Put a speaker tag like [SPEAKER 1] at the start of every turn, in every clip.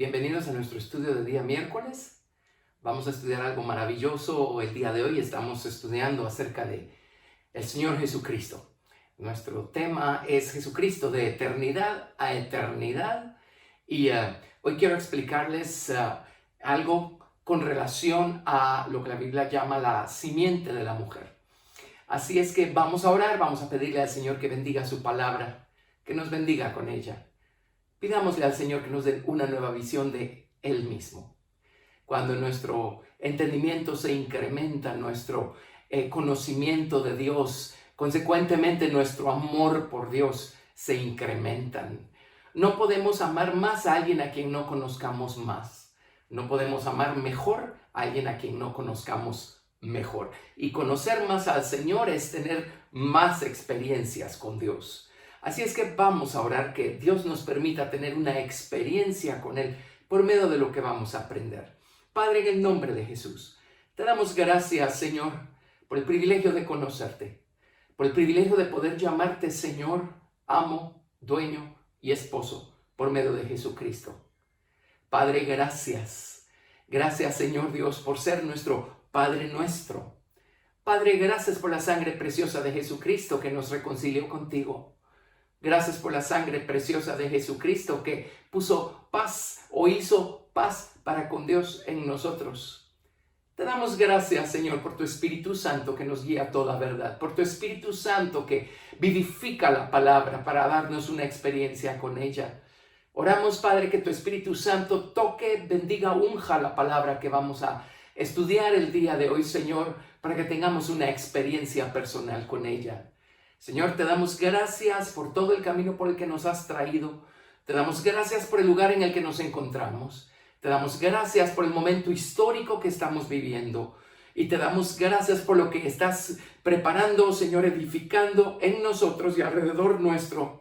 [SPEAKER 1] Bienvenidos a nuestro estudio de día miércoles. Vamos a estudiar algo maravilloso el día de hoy. Estamos estudiando acerca de el Señor Jesucristo. Nuestro tema es Jesucristo de eternidad a eternidad. Y hoy quiero explicarles algo con relación a lo que la Biblia llama la simiente de la mujer. Así es que vamos a orar, vamos a pedirle al Señor que bendiga su palabra, que nos bendiga con ella. Pidámosle al Señor que nos dé una nueva visión de Él mismo. Cuando nuestro entendimiento se incrementa, nuestro conocimiento de Dios, consecuentemente nuestro amor por Dios se incrementan. No podemos amar más a alguien a quien no conozcamos más. No podemos amar mejor a alguien a quien no conozcamos mejor. Y conocer más al Señor es tener más experiencias con Dios. Así es que vamos a orar que Dios nos permita tener una experiencia con Él por medio de lo que vamos a aprender. Padre, en el nombre de Jesús, te damos gracias, Señor, por el privilegio de conocerte, por el privilegio de poder llamarte Señor, amo, dueño y esposo por medio de Jesucristo. Padre, gracias. Gracias, Señor Dios, por ser nuestro Padre nuestro. Padre, gracias por la sangre preciosa de Jesucristo que nos reconcilió contigo. Gracias por la sangre preciosa de Jesucristo que puso paz o hizo paz para con Dios en nosotros. Te damos gracias, Señor, por tu Espíritu Santo que nos guía a toda verdad, por tu Espíritu Santo que vivifica la palabra para darnos una experiencia con ella. Oramos, Padre, que tu Espíritu Santo toque, bendiga, unja la palabra que vamos a estudiar el día de hoy, Señor, para que tengamos una experiencia personal con ella. Señor, te damos gracias por todo el camino por el que nos has traído. Te damos gracias por el lugar en el que nos encontramos. Te damos gracias por el momento histórico que estamos viviendo. Y te damos gracias por lo que estás preparando, Señor, edificando en nosotros y alrededor nuestro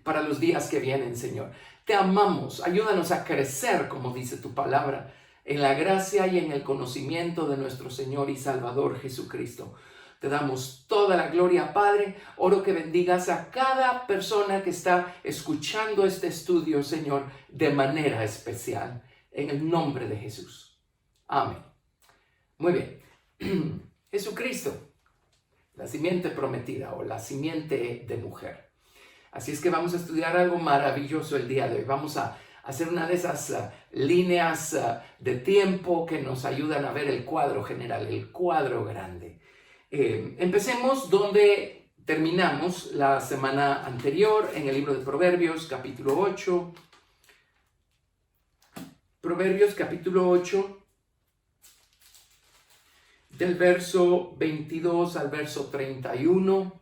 [SPEAKER 1] para los días que vienen, Señor. Te amamos. Ayúdanos a crecer, como dice tu palabra, en la gracia y en el conocimiento de nuestro Señor y Salvador Jesucristo. Te damos toda la gloria, Padre. Oro que bendigas a cada persona que está escuchando este estudio, Señor, de manera especial. En el nombre de Jesús. Amén. Muy bien. Jesucristo, la simiente prometida o la simiente de mujer. Así es que vamos a estudiar algo maravilloso el día de hoy. Vamos a hacer una de esas líneas de tiempo que nos ayudan a ver el cuadro general, el cuadro grande. Empecemos donde terminamos la semana anterior, en el libro de Proverbios, capítulo 8. Proverbios, capítulo 8, del verso 22 al verso 31.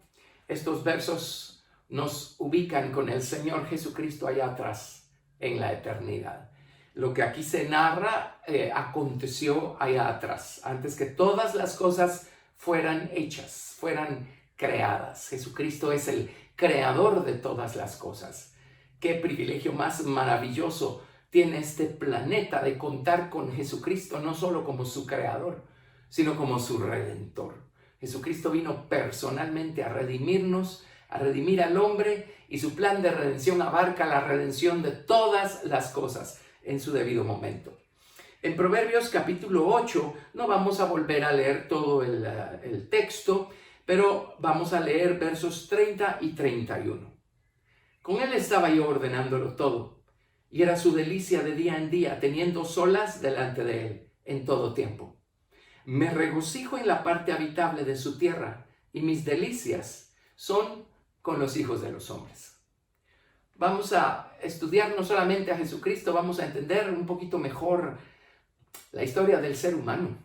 [SPEAKER 1] Estos versos nos ubican con el Señor Jesucristo allá atrás, en la eternidad. Lo que aquí se narra aconteció allá atrás, antes que todas las cosas fueran hechas, fueran creadas. Jesucristo es el creador de todas las cosas. Qué privilegio más maravilloso tiene este planeta de contar con Jesucristo, no solo como su creador, sino como su redentor. Jesucristo vino personalmente a redimirnos, a redimir al hombre, y su plan de redención abarca la redención de todas las cosas en su debido momento. En Proverbios capítulo 8 no vamos a volver a leer todo el texto, pero vamos a leer versos 30 y 31. Con él estaba yo ordenándolo todo, y era su delicia de día en día, teniendo solas delante de él en todo tiempo. Me regocijo en la parte habitable de su tierra, y mis delicias son con los hijos de los hombres. Vamos a estudiar no solamente a Jesucristo, vamos a entender un poquito mejor la historia del ser humano.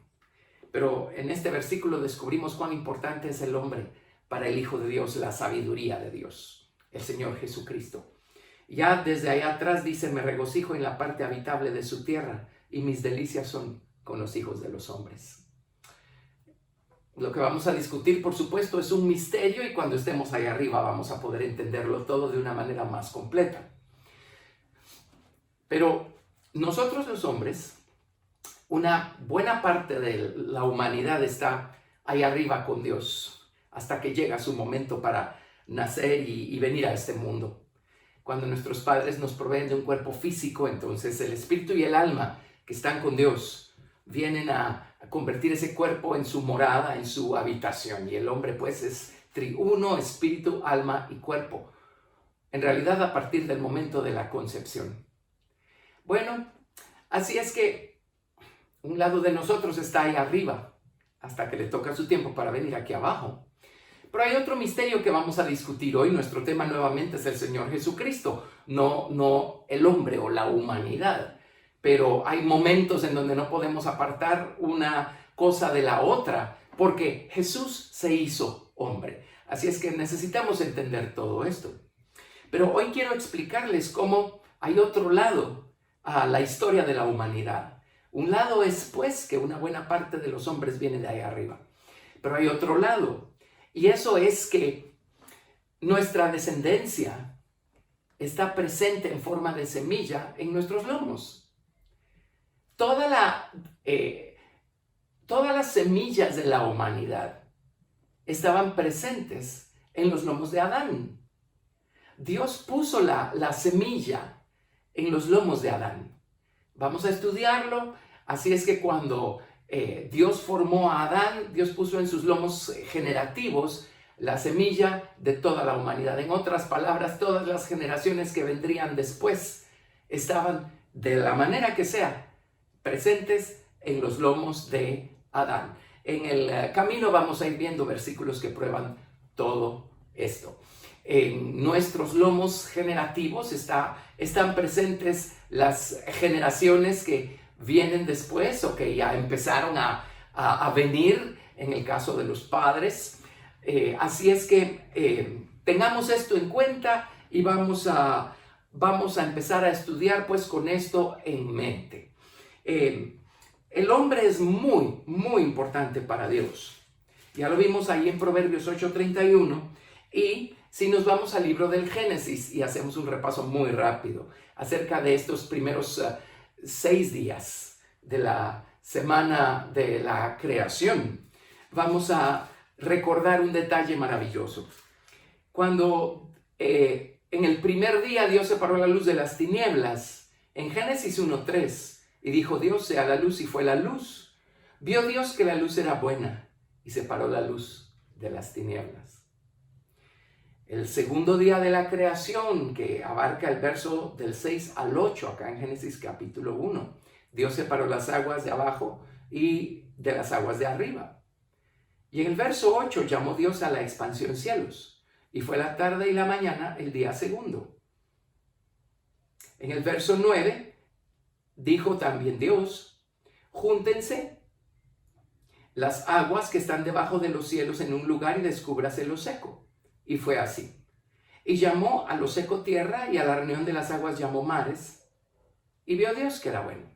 [SPEAKER 1] Pero en este versículo descubrimos cuán importante es el hombre para el Hijo de Dios, la sabiduría de Dios, el Señor Jesucristo. Ya desde allá atrás dice, me regocijo en la parte habitable de su tierra y mis delicias son con los hijos de los hombres. Lo que vamos a discutir, por supuesto, es un misterio y cuando estemos ahí arriba vamos a poder entenderlo todo de una manera más completa. Pero nosotros los hombres, una buena parte de la humanidad está ahí arriba con Dios hasta que llega su momento para nacer y venir a este mundo. cuando nuestros padres nos proveen de un cuerpo físico, entonces el espíritu y el alma que están con Dios vienen a convertir ese cuerpo en su morada, en su habitación. Y el hombre pues es triuno, espíritu, alma y cuerpo. En realidad a partir del momento de la concepción. Bueno, así es que un lado de nosotros está ahí arriba, hasta que le toca su tiempo para venir aquí abajo. Pero hay otro misterio que vamos a discutir hoy. Nuestro tema nuevamente es el Señor Jesucristo, no el hombre o la humanidad. Pero hay momentos en donde no podemos apartar una cosa de la otra, porque Jesús se hizo hombre. Así es que necesitamos entender todo esto. Pero hoy quiero explicarles cómo hay otro lado a la historia de la humanidad. Un lado es pues que una buena parte de los hombres viene de ahí arriba. Pero hay otro lado. Y eso es que nuestra descendencia está presente en forma de semilla en nuestros lomos. Todas las semillas de la humanidad estaban presentes en los lomos de Adán. Dios puso la semilla en los lomos de Adán. Vamos a estudiarlo. Así es que cuando Dios formó a Adán, Dios puso en sus lomos generativos la semilla de toda la humanidad. En otras palabras, todas las generaciones que vendrían después estaban, de la manera que sea, presentes en los lomos de Adán. En el camino vamos a ir viendo versículos que prueban todo esto. En nuestros lomos generativos están presentes las generaciones que vienen después o que ya empezaron a venir, en el caso de los padres. Así es que tengamos esto en cuenta y vamos a empezar a estudiar pues con esto en mente. El hombre es muy, muy importante para Dios. Ya lo vimos ahí en Proverbios 8:31. Y si nos vamos al libro del Génesis y hacemos un repaso muy rápido acerca de estos primeros 6 días de la semana de la creación, vamos a recordar un detalle maravilloso. Cuando en el primer día Dios separó la luz de las tinieblas, en Génesis 1:3, y dijo Dios, sea la luz, y fue la luz. Vio Dios que la luz era buena y separó la luz de las tinieblas. El segundo día de la creación, que abarca el verso del 6 al 8, acá en Génesis capítulo 1, Dios separó las aguas de abajo y de las aguas de arriba. Y en el verso 8 llamó Dios a la expansión cielos, y fue la tarde y la mañana el día segundo. En el verso 9 dijo también Dios, júntense las aguas que están debajo de los cielos en un lugar y descúbrase lo seco. Y fue así. Y llamó a lo seco tierra, y a la reunión de las aguas llamó mares. Y vio Dios que era bueno.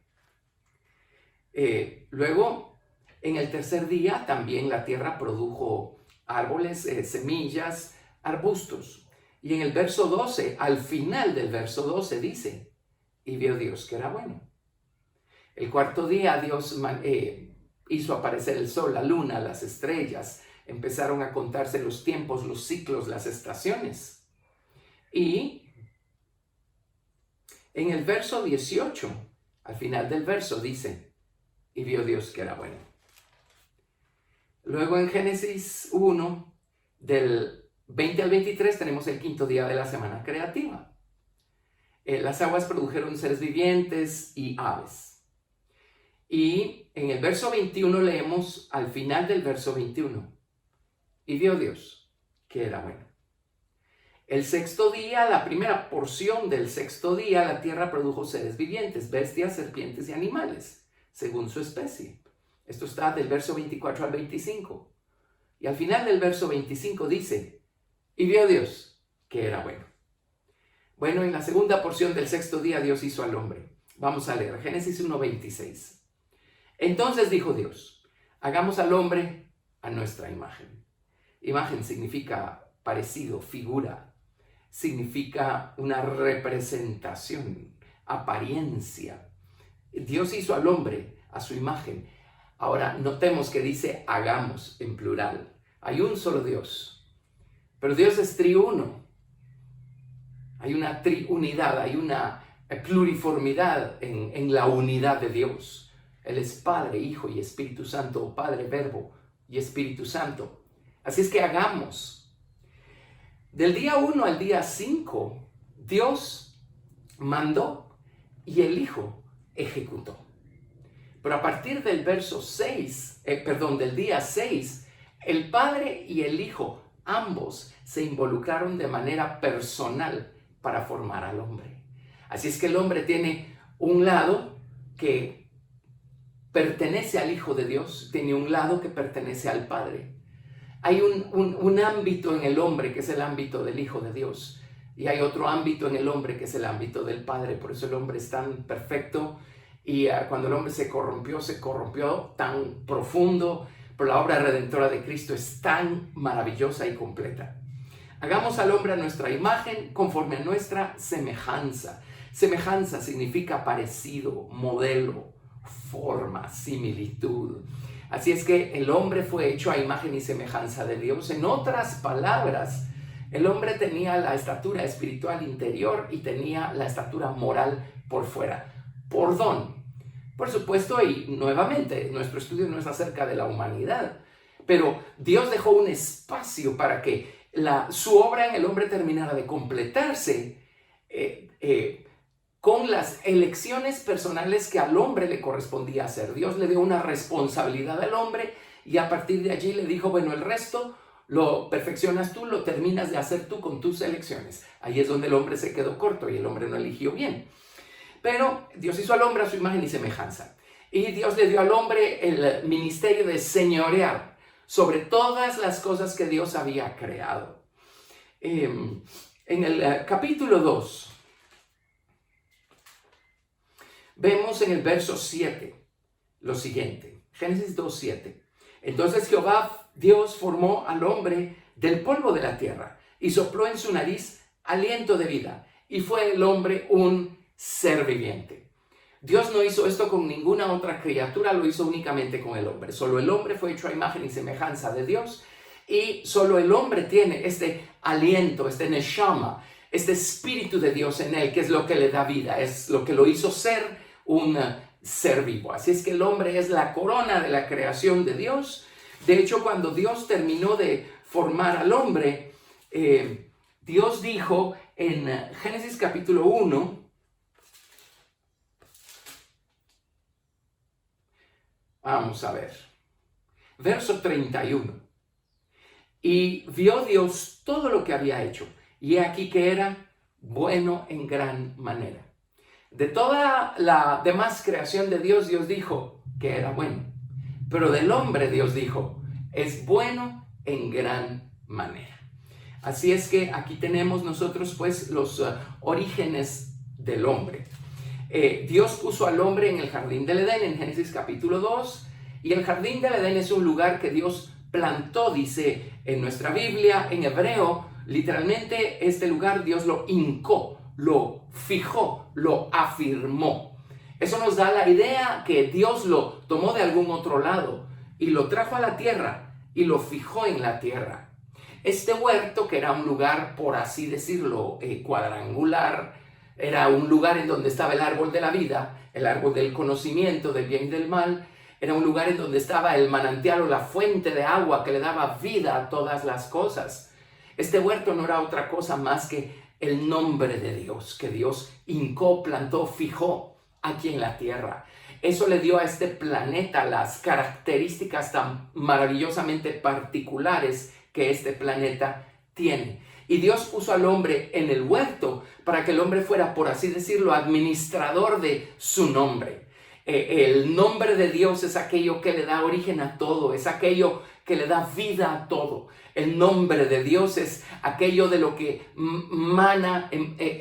[SPEAKER 1] Luego, en el tercer día, también la tierra produjo árboles, semillas, arbustos. Y en el verso 12, al final del verso 12 dice, y vio Dios que era bueno. El cuarto día Dios hizo aparecer el sol, la luna, las estrellas. Empezaron a contarse los tiempos, los ciclos, las estaciones. Y en el verso 18, al final del verso dice, y vio Dios que era bueno. Luego en Génesis 1, del 20 al 23, tenemos el quinto día de la semana creativa. Las aguas produjeron seres vivientes y aves. Y en el verso 21 leemos al final del verso 21. Y vio Dios que era bueno. El sexto día, la primera porción del sexto día, la tierra produjo seres vivientes, bestias, serpientes y animales, según su especie. Esto está del verso 24 al 25. Y al final del verso 25 dice, y vio Dios que era bueno. Bueno, en la segunda porción del sexto día Dios hizo al hombre. Vamos a leer Génesis 1:26. Entonces dijo Dios, hagamos al hombre a nuestra imagen. Imagen significa parecido, figura. Significa una representación, apariencia. Dios hizo al hombre a su imagen. Ahora, notemos que dice hagamos en plural. Hay un solo Dios, pero Dios es triuno. Hay una triunidad, hay una pluriformidad en la unidad de Dios. Él es Padre, Hijo y Espíritu Santo, o Padre, Verbo y Espíritu Santo. Así es que hagamos. Del día 1 al día 5, Dios mandó y el Hijo ejecutó. Pero a partir del verso 6, del día 6, el Padre y el Hijo, ambos se involucraron de manera personal para formar al hombre. Así es que el hombre tiene un lado que pertenece al Hijo de Dios, tiene un lado que pertenece al Padre. Hay un ámbito en el hombre que es el ámbito del Hijo de Dios, y hay otro ámbito en el hombre que es el ámbito del Padre. Por eso el hombre es tan perfecto, y cuando el hombre se corrompió tan profundo, pero la obra redentora de Cristo es tan maravillosa y completa. Hagamos al hombre a nuestra imagen, conforme a nuestra semejanza. Semejanza significa parecido, modelo, forma, similitud. Así es que el hombre fue hecho a imagen y semejanza de Dios. En otras palabras, el hombre tenía la estatura espiritual interior y tenía la estatura moral por fuera, por don. Por supuesto, y nuevamente, nuestro estudio no es acerca de la humanidad, pero Dios dejó un espacio para que su obra en el hombre terminara de completarse con las elecciones personales que al hombre le correspondía hacer. Dios le dio una responsabilidad al hombre y a partir de allí le dijo, bueno, el resto lo perfeccionas tú, lo terminas de hacer tú con tus elecciones. Ahí es donde el hombre se quedó corto y el hombre no eligió bien. Pero Dios hizo al hombre a su imagen y semejanza. Y Dios le dio al hombre el ministerio de señorear sobre todas las cosas que Dios había creado. En el capítulo 2, vemos en el verso 7 lo siguiente. Génesis 2:7. Entonces Jehová Dios formó al hombre del polvo de la tierra y sopló en su nariz aliento de vida, y fue el hombre un ser viviente. Dios no hizo esto con ninguna otra criatura, lo hizo únicamente con el hombre. Solo el hombre fue hecho a imagen y semejanza de Dios, y solo el hombre tiene este aliento, este neshama, este espíritu de Dios en él, que es lo que le da vida, es lo que lo hizo ser un ser vivo. Así es que el hombre es la corona de la creación de Dios. De hecho, cuando Dios terminó de formar al hombre, Dios dijo en Génesis capítulo 1, vamos a ver, verso 31. Y vio Dios todo lo que había hecho, y he aquí que era bueno en gran manera. De toda la demás creación de Dios, Dios dijo que era bueno. Pero del hombre Dios dijo, es bueno en gran manera. Así es que aquí tenemos nosotros pues los orígenes del hombre. Dios puso al hombre en el jardín del Edén en Génesis capítulo 2, y el jardín del Edén es un lugar que Dios plantó, dice en nuestra Biblia, en hebreo, literalmente este lugar Dios lo hincó, lo fijó, lo afirmó. Eso nos da la idea que Dios lo tomó de algún otro lado y lo trajo a la tierra y lo fijó en la tierra. Este huerto, que era un lugar, por así decirlo, cuadrangular, era un lugar en donde estaba el árbol de la vida, el árbol del conocimiento del bien y del mal. Era un lugar en donde estaba el manantial o la fuente de agua que le daba vida a todas las cosas. Este huerto no era otra cosa más que el nombre de Dios, que Dios hincó, plantó, fijó aquí en la tierra. Eso le dio a este planeta las características tan maravillosamente particulares que este planeta tiene. Y Dios puso al hombre en el huerto para que el hombre fuera, por así decirlo, administrador de su nombre. El nombre de Dios es aquello que le da origen a todo, es aquello que le da vida a todo. El nombre de Dios es aquello de lo que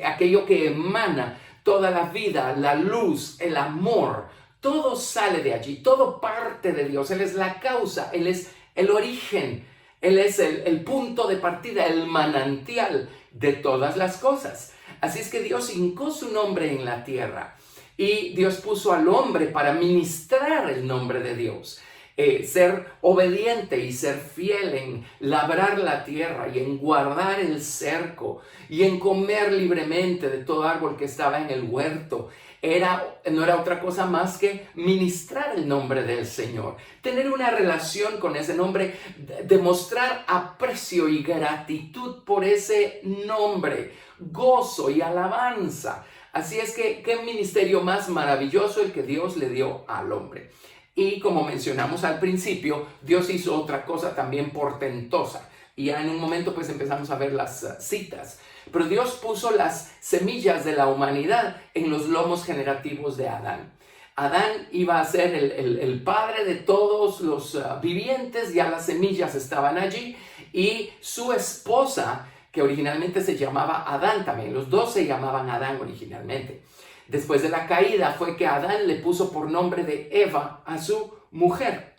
[SPEAKER 1] aquello que emana toda la vida, la luz, el amor. Todo sale de allí, todo parte de Dios. Él es la causa, Él es el origen, Él es el punto de partida, el manantial de todas las cosas. Así es que Dios hincó su nombre en la tierra y Dios puso al hombre para ministrar el nombre de Dios. ser obediente y ser fiel en labrar la tierra y en guardar el cerco y en comer libremente de todo árbol que estaba en el huerto. No era otra cosa más que ministrar el nombre del Señor, tener una relación con ese nombre, demostrar aprecio y gratitud por ese nombre, gozo y alabanza. Así es que, qué ministerio más maravilloso el que Dios le dio al hombre. Y como mencionamos al principio, Dios hizo otra cosa también portentosa. Y ya en un momento pues empezamos a ver las citas. Pero Dios puso las semillas de la humanidad en los lomos generativos de Adán. Adán iba a ser el padre de todos los vivientes, ya las semillas estaban allí. Y su esposa, que originalmente se llamaba Adán también, los dos se llamaban Adán originalmente. Después de la caída fue que Adán le puso por nombre de Eva a su mujer,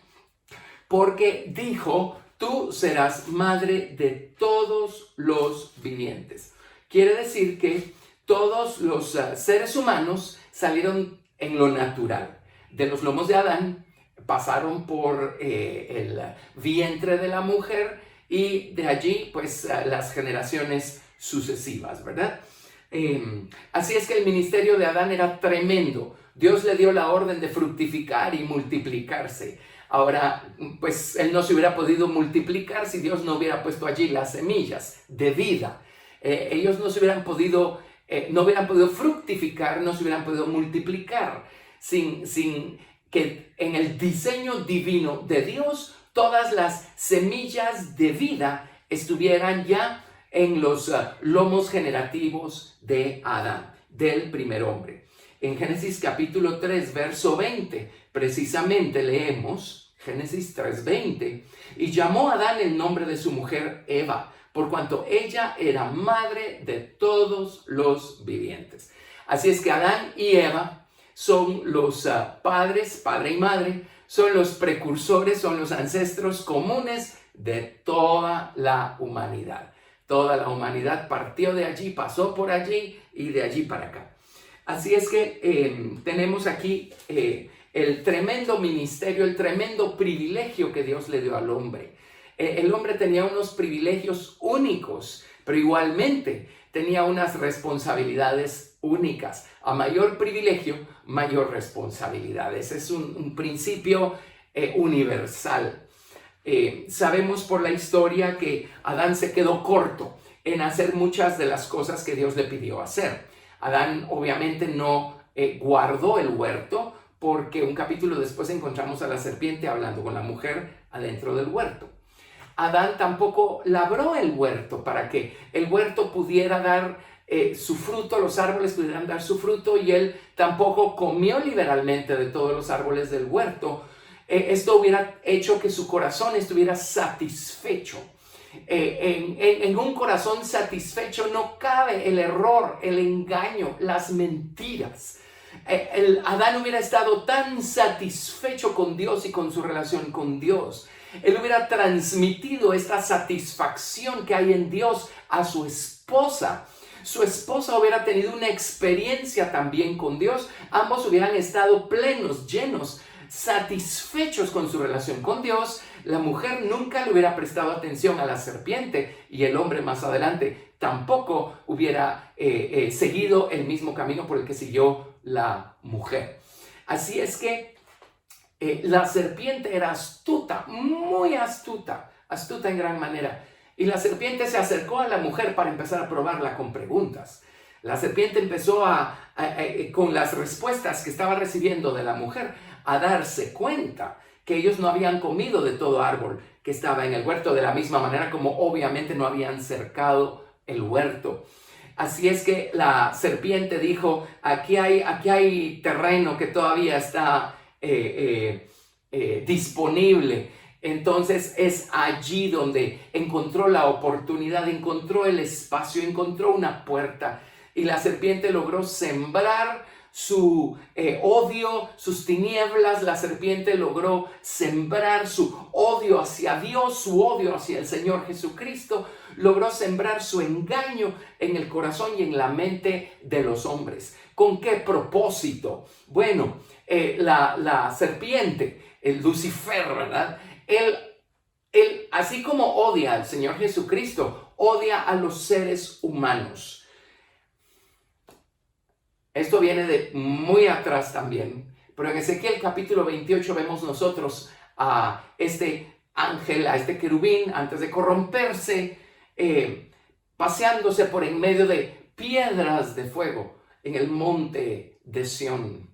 [SPEAKER 1] porque dijo, tú serás madre de todos los vivientes. Quiere decir que todos los seres humanos salieron en lo natural. De los lomos de Adán pasaron por el vientre de la mujer y de allí pues las generaciones sucesivas, ¿verdad? Así es que el ministerio de Adán era tremendo. Dios le dio la orden de fructificar y multiplicarse. Ahora, pues él no se hubiera podido multiplicar si Dios no hubiera puesto allí las semillas de vida. Ellos no hubieran podido fructificar, no se hubieran podido multiplicar sin que en el diseño divino de Dios todas las semillas de vida estuvieran ya en los lomos generativos de Adán, del primer hombre. En Génesis capítulo 3, verso 20, precisamente leemos, Génesis 3, 20, y llamó a Adán el nombre de su mujer Eva, por cuanto ella era madre de todos los vivientes. Así es que Adán y Eva son los padres, padre y madre, son los precursores, son los ancestros comunes de toda la humanidad. Toda la humanidad partió de allí, pasó por allí y de allí para acá. Así es que tenemos aquí el tremendo ministerio, el tremendo privilegio que Dios le dio al hombre. El hombre tenía unos privilegios únicos, pero igualmente tenía unas responsabilidades únicas. A mayor privilegio, mayor responsabilidades. Es un principio universal. Sabemos por la historia que Adán se quedó corto en hacer muchas de las cosas que Dios le pidió hacer. Adán obviamente no guardó el huerto, porque un capítulo después encontramos a la serpiente hablando con la mujer adentro del huerto. Adán tampoco labró el huerto para que el huerto pudiera dar su fruto, los árboles pudieran dar su fruto, y él tampoco comió liberalmente de todos los árboles del huerto. Esto hubiera hecho que su corazón estuviera satisfecho. En un corazón satisfecho no cabe el error, el engaño, las mentiras. Adán hubiera estado tan satisfecho con Dios y con su relación con Dios. Él hubiera transmitido esta satisfacción que hay en Dios a su esposa. Su esposa hubiera tenido una experiencia también con Dios. Ambos hubieran estado plenos, llenos, satisfechos con su relación con Dios. La mujer nunca le hubiera prestado atención a la serpiente, y el hombre más adelante tampoco hubiera seguido el mismo camino por el que siguió la mujer. Así es que la serpiente era astuta, muy astuta, astuta en gran manera. Y la serpiente se acercó a la mujer para empezar a probarla con preguntas. La serpiente empezó con las respuestas que estaba recibiendo de la mujer, a darse cuenta que ellos no habían comido de todo árbol que estaba en el huerto, de la misma manera como obviamente no habían cercado el huerto. Así es que la serpiente dijo, aquí hay terreno que todavía está disponible. Entonces es allí donde encontró la oportunidad, encontró el espacio, encontró una puerta, y la serpiente logró sembrar su odio, sus tinieblas. La serpiente logró sembrar su odio hacia Dios, su odio hacia el Señor Jesucristo. Logró sembrar su engaño en el corazón y en la mente de los hombres. ¿Con qué propósito? Bueno, la serpiente, el Lucifer, ¿verdad? Él, así como odia al Señor Jesucristo, odia a los seres humanos. Esto viene de muy atrás también, pero en Ezequiel capítulo 28 vemos nosotros a este ángel, a este querubín, antes de corromperse, paseándose por en medio de piedras de fuego en el monte de Sión.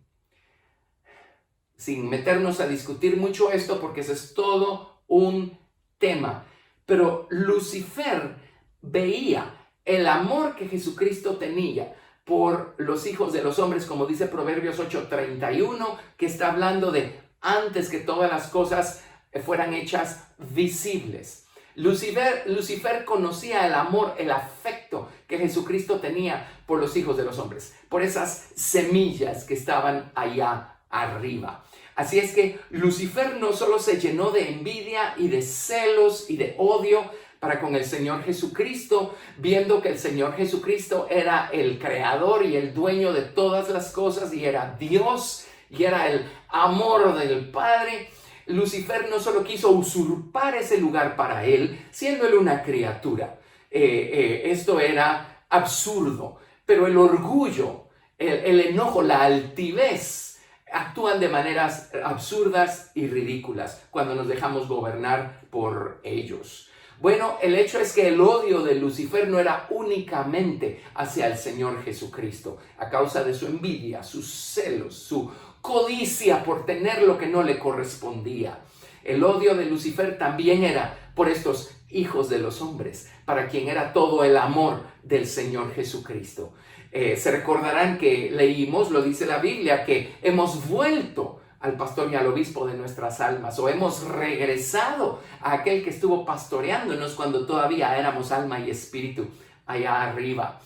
[SPEAKER 1] Sin meternos a discutir mucho esto, porque ese es todo un tema. Pero Lucifer veía el amor que Jesucristo tenía por los hijos de los hombres, como dice Proverbios 8:31, que está hablando de antes que todas las cosas fueran hechas visibles. Lucifer conocía el amor, el afecto que Jesucristo tenía por los hijos de los hombres, por esas semillas que estaban allá arriba. Así es que Lucifer no solo se llenó de envidia y de celos y de odio para con el Señor Jesucristo, viendo que el Señor Jesucristo era el creador y el dueño de todas las cosas y era Dios y era el amor del Padre. Lucifer no solo quiso usurpar ese lugar para él, siendo él una criatura. Esto era absurdo, pero el orgullo, el enojo, la altivez actúan de maneras absurdas y ridículas cuando nos dejamos gobernar por ellos. Bueno, el hecho es que el odio de Lucifer no era únicamente hacia el Señor Jesucristo, a causa de su envidia, sus celos, su codicia por tener lo que no le correspondía. El odio de Lucifer también era por estos hijos de los hombres, para quien era todo el amor del Señor Jesucristo. Se recordarán que leímos, lo dice la Biblia, que hemos vuelto al pastor y al obispo de nuestras almas, o hemos regresado a aquel que estuvo pastoreándonos cuando todavía éramos alma y espíritu allá arriba.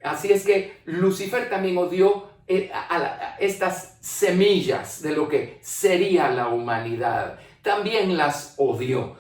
[SPEAKER 1] Así es que Lucifer también odió estas semillas de lo que sería la humanidad. También las odió.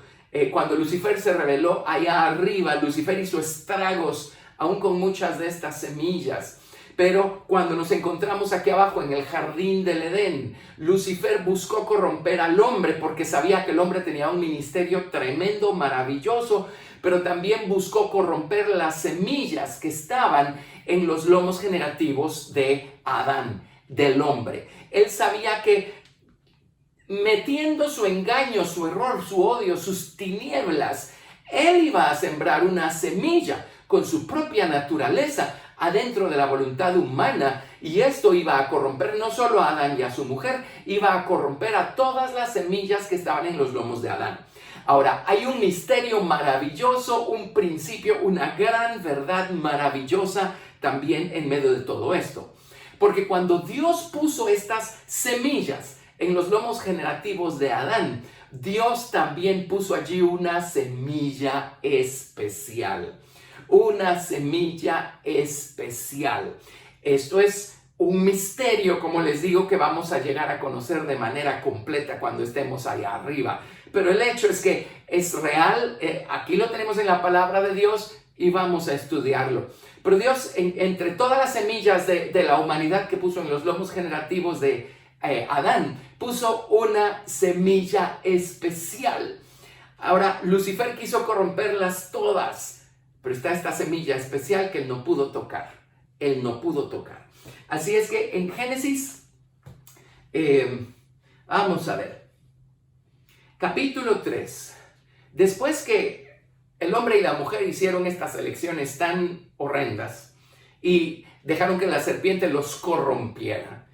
[SPEAKER 1] Cuando Lucifer se rebeló allá arriba, Lucifer hizo estragos aún con muchas de estas semillas. Pero cuando nos encontramos aquí abajo en el jardín del Edén, Lucifer buscó corromper al hombre porque sabía que el hombre tenía un ministerio tremendo, maravilloso, pero también buscó corromper las semillas que estaban en los lomos generativos de Adán, del hombre. Él sabía que metiendo su engaño, su error, su odio, sus tinieblas, él iba a sembrar una semilla con su propia naturaleza adentro de la voluntad humana, y esto iba a corromper no solo a Adán y a su mujer, iba a corromper a todas las semillas que estaban en los lomos de Adán. Ahora, hay un misterio maravilloso, un principio, una gran verdad maravillosa también en medio de todo esto. Porque cuando Dios puso estas semillas en los lomos generativos de Adán, Dios también puso allí una semilla especial. Una semilla especial. Esto es un misterio, como les digo, que vamos a llegar a conocer de manera completa cuando estemos allá arriba. Pero el hecho es que es real, aquí lo tenemos en la palabra de Dios y vamos a estudiarlo. Pero Dios, entre todas las semillas de la humanidad que puso en los lomos generativos de Adán, puso una semilla especial. Ahora, Lucifer quiso corromperlas todas. Pero está esta semilla especial que él no pudo tocar. Él no pudo tocar. Así es que en Génesis, vamos a ver. Capítulo 3. Después que el hombre y la mujer hicieron estas elecciones tan horrendas y dejaron que la serpiente los corrompiera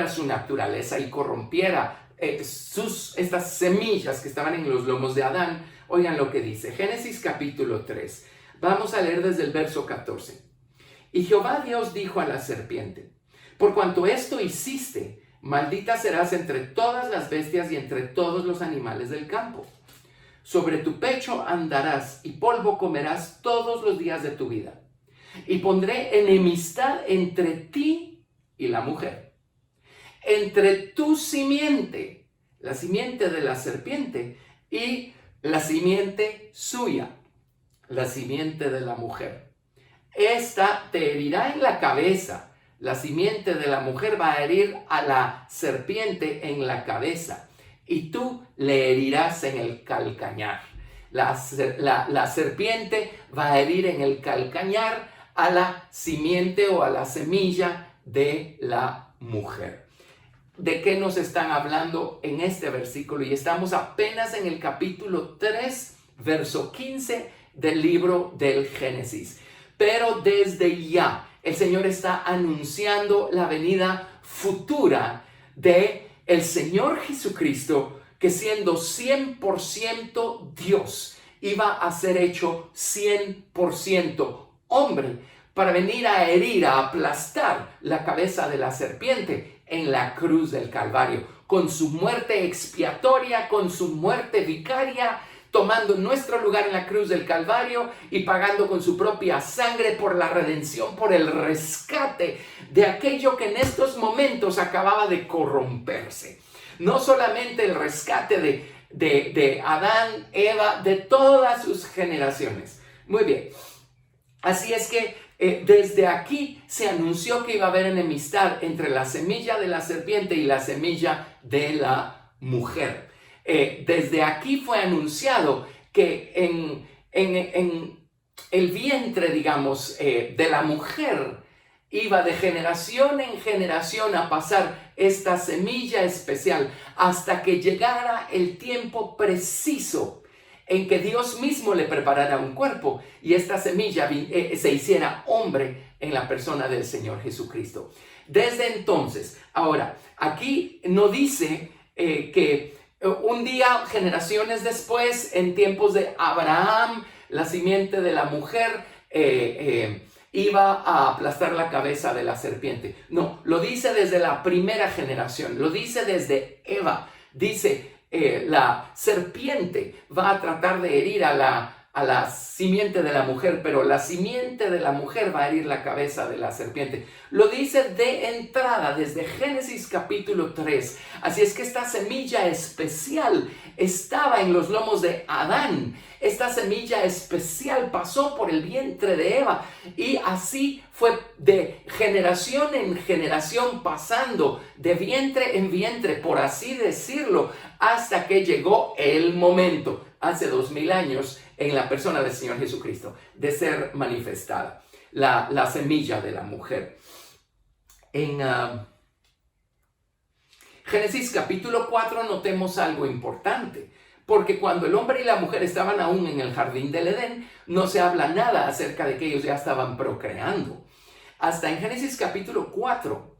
[SPEAKER 1] su naturaleza y corrompiera estas semillas que estaban en los lomos de Adán. Oigan lo que dice Génesis capítulo 3. Vamos a leer desde el verso 14. Y Jehová Dios dijo a la serpiente: por cuanto esto hiciste, maldita serás entre todas las bestias y entre todos los animales del campo. Sobre tu pecho andarás y polvo comerás todos los días de tu vida. Y pondré enemistad entre ti y la mujer. Entre tu simiente, la simiente de la serpiente, y la simiente suya, la simiente de la mujer. Esta te herirá en la cabeza. La simiente de la mujer va a herir a la serpiente en la cabeza y tú le herirás en el calcañar. La serpiente va a herir en el calcañar a la simiente o a la semilla de la mujer. ¿De qué nos están hablando en este versículo? Y estamos apenas en el capítulo 3, verso 15 del libro del Génesis. Pero desde ya el Señor está anunciando la venida futura de el Señor Jesucristo, que siendo 100% Dios, iba a ser hecho 100% hombre para venir a herir, a aplastar la cabeza de la serpiente en la cruz del Calvario, con su muerte expiatoria, con su muerte vicaria, tomando nuestro lugar en la cruz del Calvario y pagando con su propia sangre por la redención, por el rescate de aquello que en estos momentos acababa de corromperse. No solamente el rescate de Adán, Eva, de todas sus generaciones. Muy bien. Así es que desde aquí se anunció que iba a haber enemistad entre la semilla de la serpiente y la semilla de la mujer. Desde aquí fue anunciado que en el vientre, digamos, de la mujer iba de generación en generación a pasar esta semilla especial hasta que llegara el tiempo preciso en que Dios mismo le preparara un cuerpo y esta semilla se hiciera hombre en la persona del Señor Jesucristo. Desde entonces, ahora, aquí no dice que un día, generaciones después, en tiempos de Abraham, la simiente de la mujer iba a aplastar la cabeza de la serpiente. No, lo dice desde la primera generación, lo dice desde Eva. Dice, la serpiente va a tratar de herir a la simiente de la mujer, pero la simiente de la mujer va a herir la cabeza de la serpiente. Lo dice de entrada desde Génesis capítulo 3. Así es que esta semilla especial estaba en los lomos de Adán. Esta semilla especial pasó por el vientre de Eva y así fue de generación en generación, pasando de vientre en vientre, por así decirlo, hasta que llegó el momento, hace 2000 años, en la persona del Señor Jesucristo, de ser manifestada la semilla de la mujer. En Génesis capítulo 4 notemos algo importante, porque cuando el hombre y la mujer estaban aún en el jardín del Edén, no se habla nada acerca de que ellos ya estaban procreando. Hasta en Génesis capítulo 4,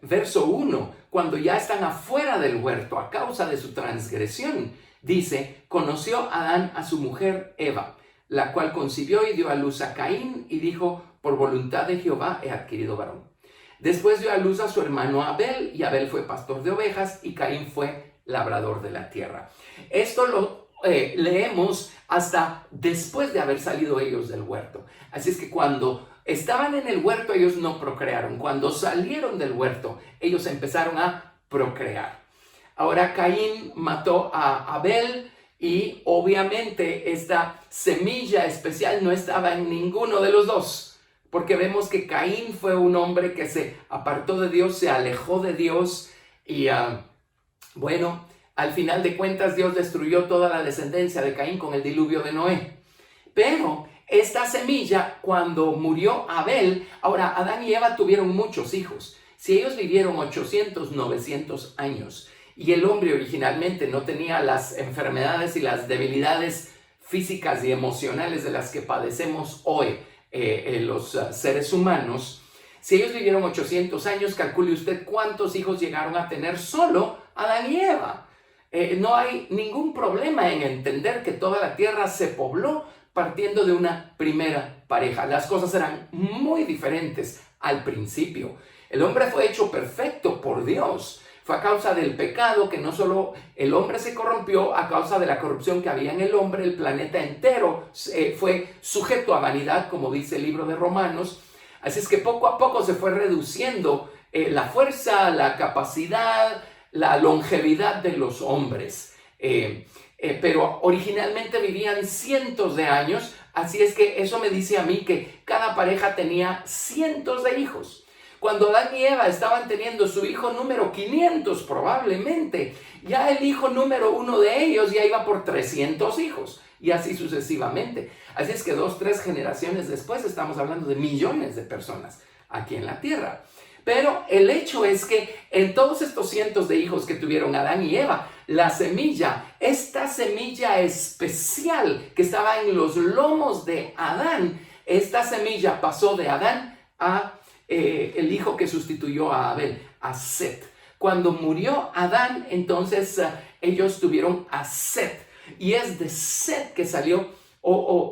[SPEAKER 1] verso 1, cuando ya están afuera del huerto a causa de su transgresión, dice, conoció Adán a su mujer Eva, la cual concibió y dio a luz a Caín y dijo, por voluntad de Jehová he adquirido varón. Después dio a luz a su hermano Abel, y Abel fue pastor de ovejas y Caín fue labrador de la tierra. Esto lo leemos hasta después de haber salido ellos del huerto. Así es que cuando estaban en el huerto ellos no procrearon. Cuando salieron del huerto ellos empezaron a procrear. Ahora Caín mató a Abel y obviamente esta semilla especial no estaba en ninguno de los dos, porque vemos que Caín fue un hombre que se apartó de Dios, se alejó de Dios y bueno, al final de cuentas Dios destruyó toda la descendencia de Caín con el diluvio de Noé. Pero esta semilla, cuando murió Abel, ahora Adán y Eva tuvieron muchos hijos. Si ellos vivieron 800, 900 años y el hombre originalmente no tenía las enfermedades y las debilidades físicas y emocionales de las que padecemos hoy los seres humanos, si ellos vivieron 800 años, calcule usted cuántos hijos llegaron a tener solo Adán y Eva. No hay ningún problema en entender que toda la tierra se pobló partiendo de una primera pareja. Las cosas eran muy diferentes al principio. El hombre fue hecho perfecto por Dios. Fue a causa del pecado que no solo el hombre se corrompió, a causa de la corrupción que había en el hombre, el planeta entero fue sujeto a vanidad, como dice el libro de Romanos. Así es que poco a poco se fue reduciendo la fuerza, la capacidad, la longevidad de los hombres. Pero originalmente vivían cientos de años, así es que eso me dice a mí que cada pareja tenía cientos de hijos. Cuando Adán y Eva estaban teniendo su hijo número 500 probablemente, ya el hijo número 1 de ellos ya iba por 300 hijos y así sucesivamente. Así es que 2, 3 generaciones después estamos hablando de millones de personas aquí en la tierra. Pero el hecho es que en todos estos cientos de hijos que tuvieron Adán y Eva, la semilla, esta semilla especial que estaba en los lomos de Adán, esta semilla pasó de Adán a el hijo que sustituyó a Abel, a Set. Cuando murió Adán, entonces ellos tuvieron a Set. Y es de Set que salió,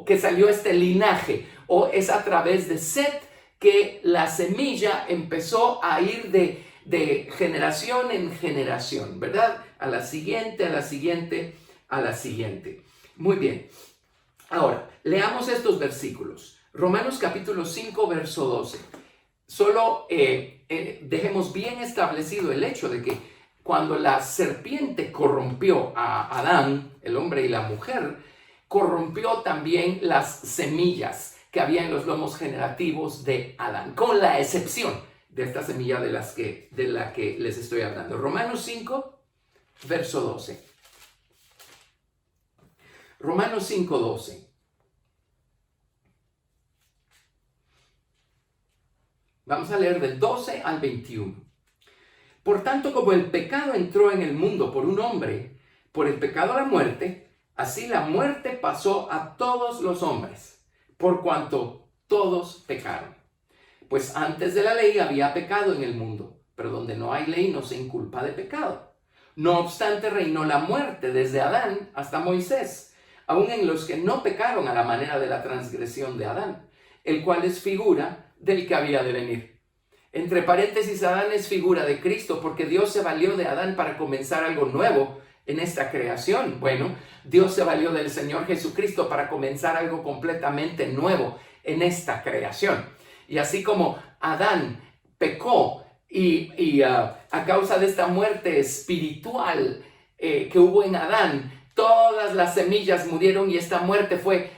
[SPEAKER 1] que salió este linaje, o es a través de Set que la semilla empezó a ir de generación en generación, ¿verdad? A la siguiente, a la siguiente, a la siguiente. Muy bien. Ahora, leamos estos versículos. Romanos capítulo 5, verso 12. Solo dejemos bien establecido el hecho de que cuando la serpiente corrompió a Adán, el hombre y la mujer, corrompió también las semillas que había en los lomos generativos de Adán, con la excepción de esta semilla de la que les estoy hablando. Romanos 5, verso 12. Romanos 5, 12. Vamos a leer del 12 al 21. Por tanto, como el pecado entró en el mundo por un hombre, por el pecado la muerte, así la muerte pasó a todos los hombres, por cuanto todos pecaron. Pues antes de la ley había pecado en el mundo, pero donde no hay ley no se inculpa de pecado. No obstante, reinó la muerte desde Adán hasta Moisés, aun en los que no pecaron a la manera de la transgresión de Adán, el cual es figura del que había de venir. Entre paréntesis, Adán es figura de Cristo, porque Dios se valió de Adán para comenzar algo nuevo en esta creación. Bueno, Dios se valió del Señor Jesucristo para comenzar algo completamente nuevo en esta creación. Y así como Adán pecó y a causa de esta muerte espiritual que hubo en Adán, todas las semillas murieron y esta muerte fue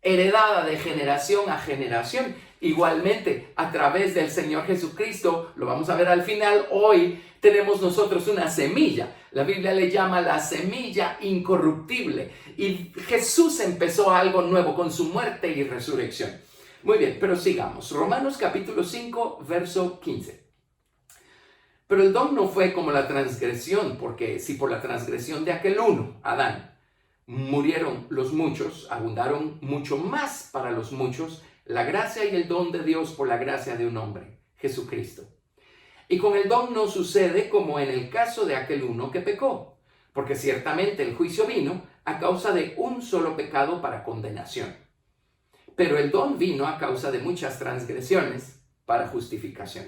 [SPEAKER 1] heredada de generación a generación. Igualmente, a través del Señor Jesucristo, lo vamos a ver al final, hoy tenemos nosotros una semilla. La Biblia le llama la semilla incorruptible. Y Jesús empezó algo nuevo con su muerte y resurrección. Muy bien, pero sigamos. Romanos capítulo 5, verso 15. Pero el don no fue como la transgresión, porque si por la transgresión de aquel uno, Adán, murieron los muchos, abundaron mucho más para los muchos la gracia y el don de Dios por la gracia de un hombre, Jesucristo. Y con el don no sucede como en el caso de aquel uno que pecó, porque ciertamente el juicio vino a causa de un solo pecado para condenación. Pero el don vino a causa de muchas transgresiones para justificación.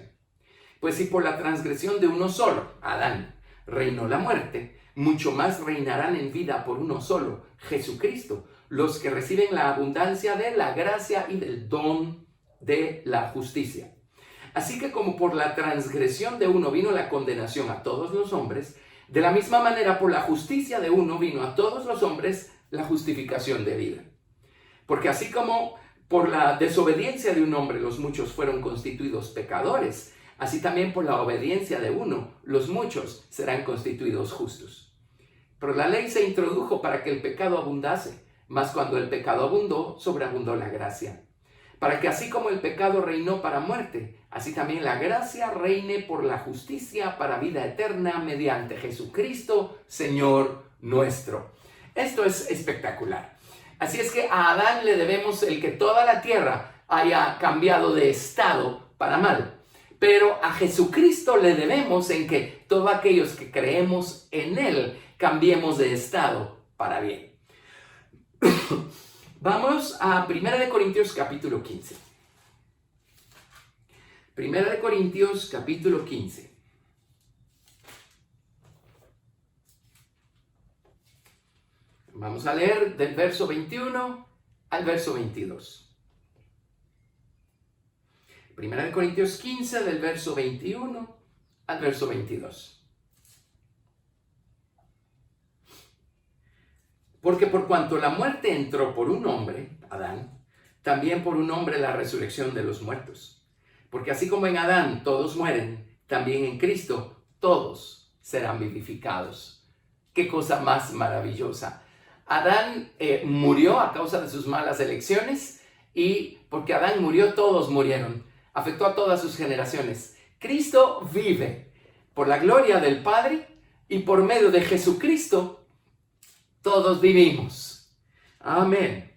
[SPEAKER 1] Pues si por la transgresión de uno solo, Adán, reinó la muerte, mucho más reinarán en vida por uno solo, Jesucristo, los que reciben la abundancia de la gracia y del don de la justicia. Así que como por la transgresión de uno vino la condenación a todos los hombres, de la misma manera por la justicia de uno vino a todos los hombres la justificación de vida. Porque así como por la desobediencia de un hombre los muchos fueron constituidos pecadores, así también por la obediencia de uno los muchos serán constituidos justos. Pero la ley se introdujo para que el pecado abundase, mas cuando el pecado abundó, sobreabundó la gracia. Para que así como el pecado reinó para muerte, así también la gracia reine por la justicia para vida eterna mediante Jesucristo, Señor nuestro. Esto es espectacular. Así es que a Adán le debemos el que toda la tierra haya cambiado de estado para mal. Pero a Jesucristo le debemos en que todos aquellos que creemos en Él cambiemos de estado para bien. Vamos a 1 Corintios capítulo 15. 1 Corintios capítulo 15. Vamos a leer del verso 21 al verso 22. 1 Corintios 15, del verso 21 al verso 22. Porque por cuanto la muerte entró por un hombre, Adán, también por un hombre la resurrección de los muertos. Porque así como en Adán todos mueren, también en Cristo todos serán vivificados. ¡Qué cosa más maravillosa! Adán murió a causa de sus malas elecciones, y porque Adán murió, todos murieron. Afectó a todas sus generaciones. Cristo vive por la gloria del Padre, y por medio de Jesucristo todos vivimos. Amén.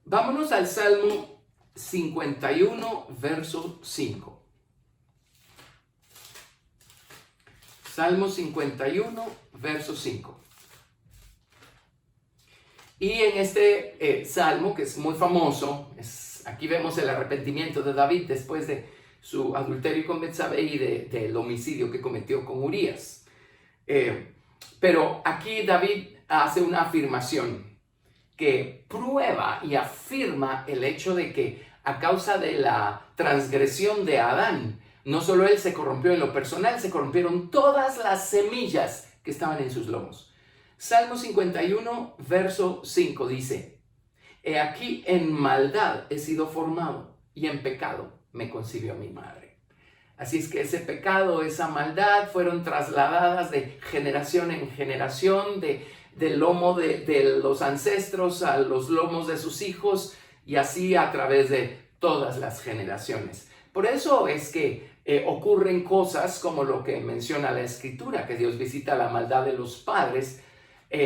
[SPEAKER 1] Vámonos al Salmo 51, verso 5. Salmo 51, verso 5. Y en este salmo, que es muy famoso, aquí vemos el arrepentimiento de David después de su adulterio con Betsabé y del homicidio que cometió con Urías. Pero aquí David hace una afirmación que prueba y afirma el hecho de que a causa de la transgresión de Adán, no solo él se corrompió en lo personal, se corrompieron todas las semillas que estaban en sus lomos. Salmo 51, verso 5 dice: He aquí en maldad he sido formado, y en pecado me concibió mi madre. Así es que ese pecado, esa maldad fueron trasladadas de generación en generación, del lomo de los ancestros a los lomos de sus hijos, y así a través de todas las generaciones. Por eso es que ocurren cosas como lo que menciona la Escritura, que Dios visita la maldad de los padres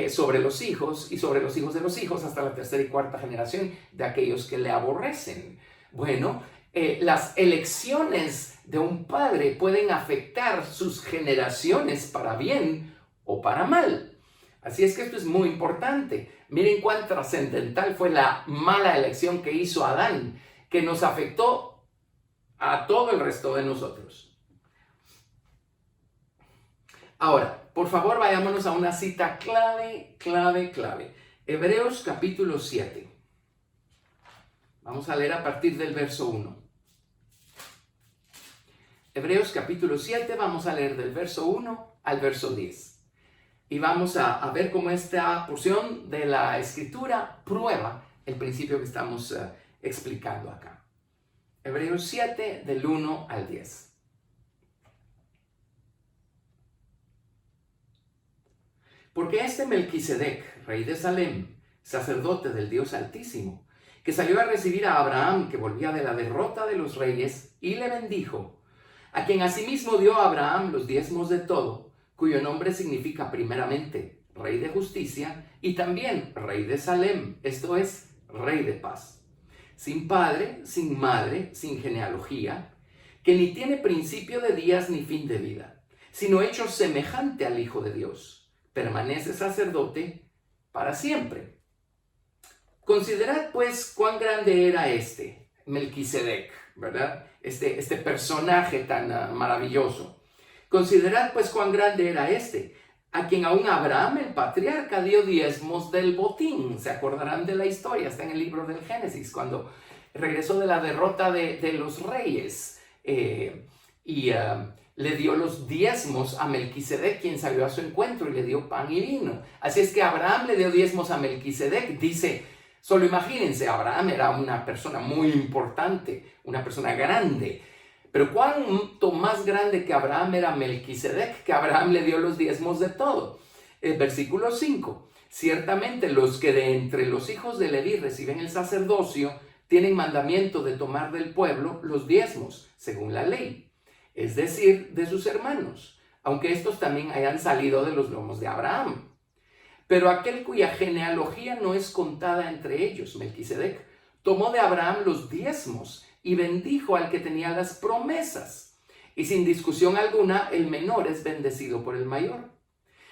[SPEAKER 1] sobre los hijos y sobre los hijos de los hijos hasta la tercera y cuarta generación de aquellos que le aborrecen. Bueno, las elecciones de un padre pueden afectar sus generaciones para bien o para mal. Así es que esto es muy importante. Miren cuán trascendental fue la mala elección que hizo Adán, que nos afectó a todo el resto de nosotros. Ahora, por favor, vayámonos a una cita clave. Hebreos capítulo 7. Vamos a leer a partir del verso 1. Hebreos capítulo 7, vamos a leer del verso 1 al verso 10. Y vamos a ver cómo esta porción de la Escritura prueba el principio que estamos explicando acá. Hebreos 7, del 1 al 10. Porque este Melquisedec, rey de Salem, sacerdote del Dios Altísimo, que salió a recibir a Abraham, que volvía de la derrota de los reyes, y le bendijo, a quien asimismo dio a Abraham los diezmos de todo, cuyo nombre significa primeramente Rey de Justicia y también Rey de Salem, esto es, Rey de Paz. Sin padre, sin madre, sin genealogía, que ni tiene principio de días ni fin de vida, sino hecho semejante al Hijo de Dios, permanece sacerdote para siempre. Considerad pues cuán grande era este Melquisedec, ¿verdad? Este personaje tan maravilloso. Considerad pues cuán grande era este, a quien aún Abraham el patriarca dio diezmos del botín. Se acordarán de la historia, está en el libro del Génesis, cuando regresó de la derrota de los reyes le dio los diezmos a Melquisedec, quien salió a su encuentro, y le dio pan y vino. Así es que Abraham le dio diezmos a Melquisedec. Dice, solo imagínense, Abraham era una persona muy importante, una persona grande. Pero cuánto más grande que Abraham era Melquisedec, que Abraham le dio los diezmos de todo. El versículo 5. Ciertamente los que de entre los hijos de Leví reciben el sacerdocio tienen mandamiento de tomar del pueblo los diezmos, según la ley, es decir, de sus hermanos, aunque estos también hayan salido de los lomos de Abraham. Pero aquel cuya genealogía no es contada entre ellos, Melquisedec, tomó de Abraham los diezmos y bendijo al que tenía las promesas. Y sin discusión alguna, el menor es bendecido por el mayor.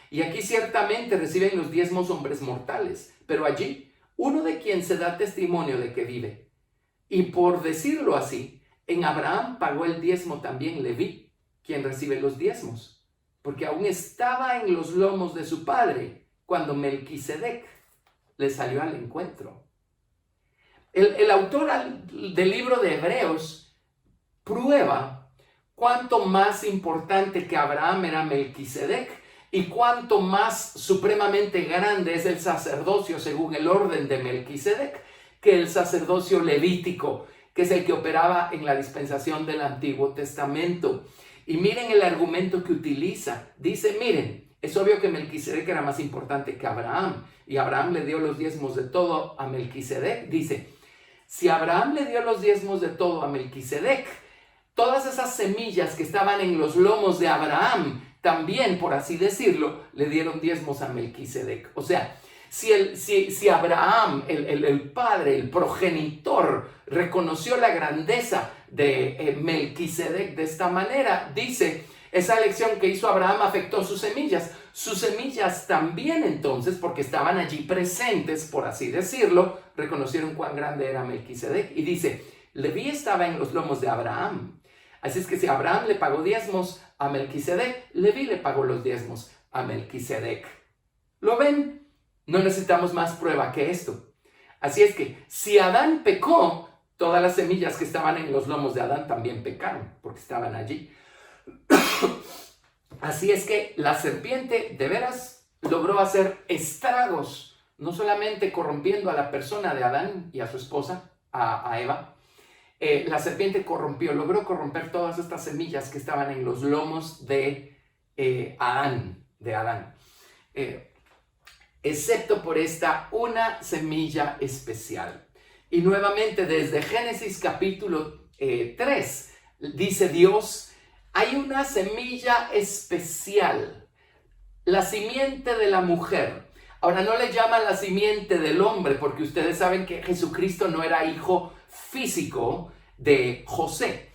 [SPEAKER 1] Y aquí ciertamente reciben los diezmos hombres mortales, pero allí uno de quien se da testimonio de que vive. Y por decirlo así, en Abraham pagó el diezmo también Leví, quien recibe los diezmos, porque aún estaba en los lomos de su padre cuando Melquisedec le salió al encuentro. El autor del libro de Hebreos prueba cuánto más importante que Abraham era Melquisedec y cuánto más supremamente grande es el sacerdocio según el orden de Melquisedec que el sacerdocio levítico, que es el que operaba en la dispensación del Antiguo Testamento. Y miren el argumento que utiliza. Dice, miren, es obvio que Melquisedec era más importante que Abraham, y Abraham le dio los diezmos de todo a Melquisedec. Dice, si Abraham le dio los diezmos de todo a Melquisedec, todas esas semillas que estaban en los lomos de Abraham, también, por así decirlo, le dieron diezmos a Melquisedec. O sea, si Abraham, el padre, el progenitor, reconoció la grandeza de Melquisedec de esta manera, dice, esa elección que hizo Abraham afectó sus semillas. Sus semillas también entonces, porque estaban allí presentes, por así decirlo, reconocieron cuán grande era Melquisedec. Y dice, Leví estaba en los lomos de Abraham. Así es que si Abraham le pagó diezmos a Melquisedec, Leví le pagó los diezmos a Melquisedec. ¿Lo ven? No necesitamos más prueba que esto. Así es que si Adán pecó, todas las semillas que estaban en los lomos de Adán también pecaron, porque estaban allí. Así es que la serpiente de veras logró hacer estragos, no solamente corrompiendo a la persona de Adán y a su esposa, a Eva. La serpiente logró corromper todas estas semillas que estaban en los lomos de Adán. Excepto por esta una semilla especial. Y nuevamente desde Génesis capítulo 3 dice Dios, hay una semilla especial, la simiente de la mujer. Ahora no le llaman la simiente del hombre porque ustedes saben que Jesucristo no era hijo físico de José.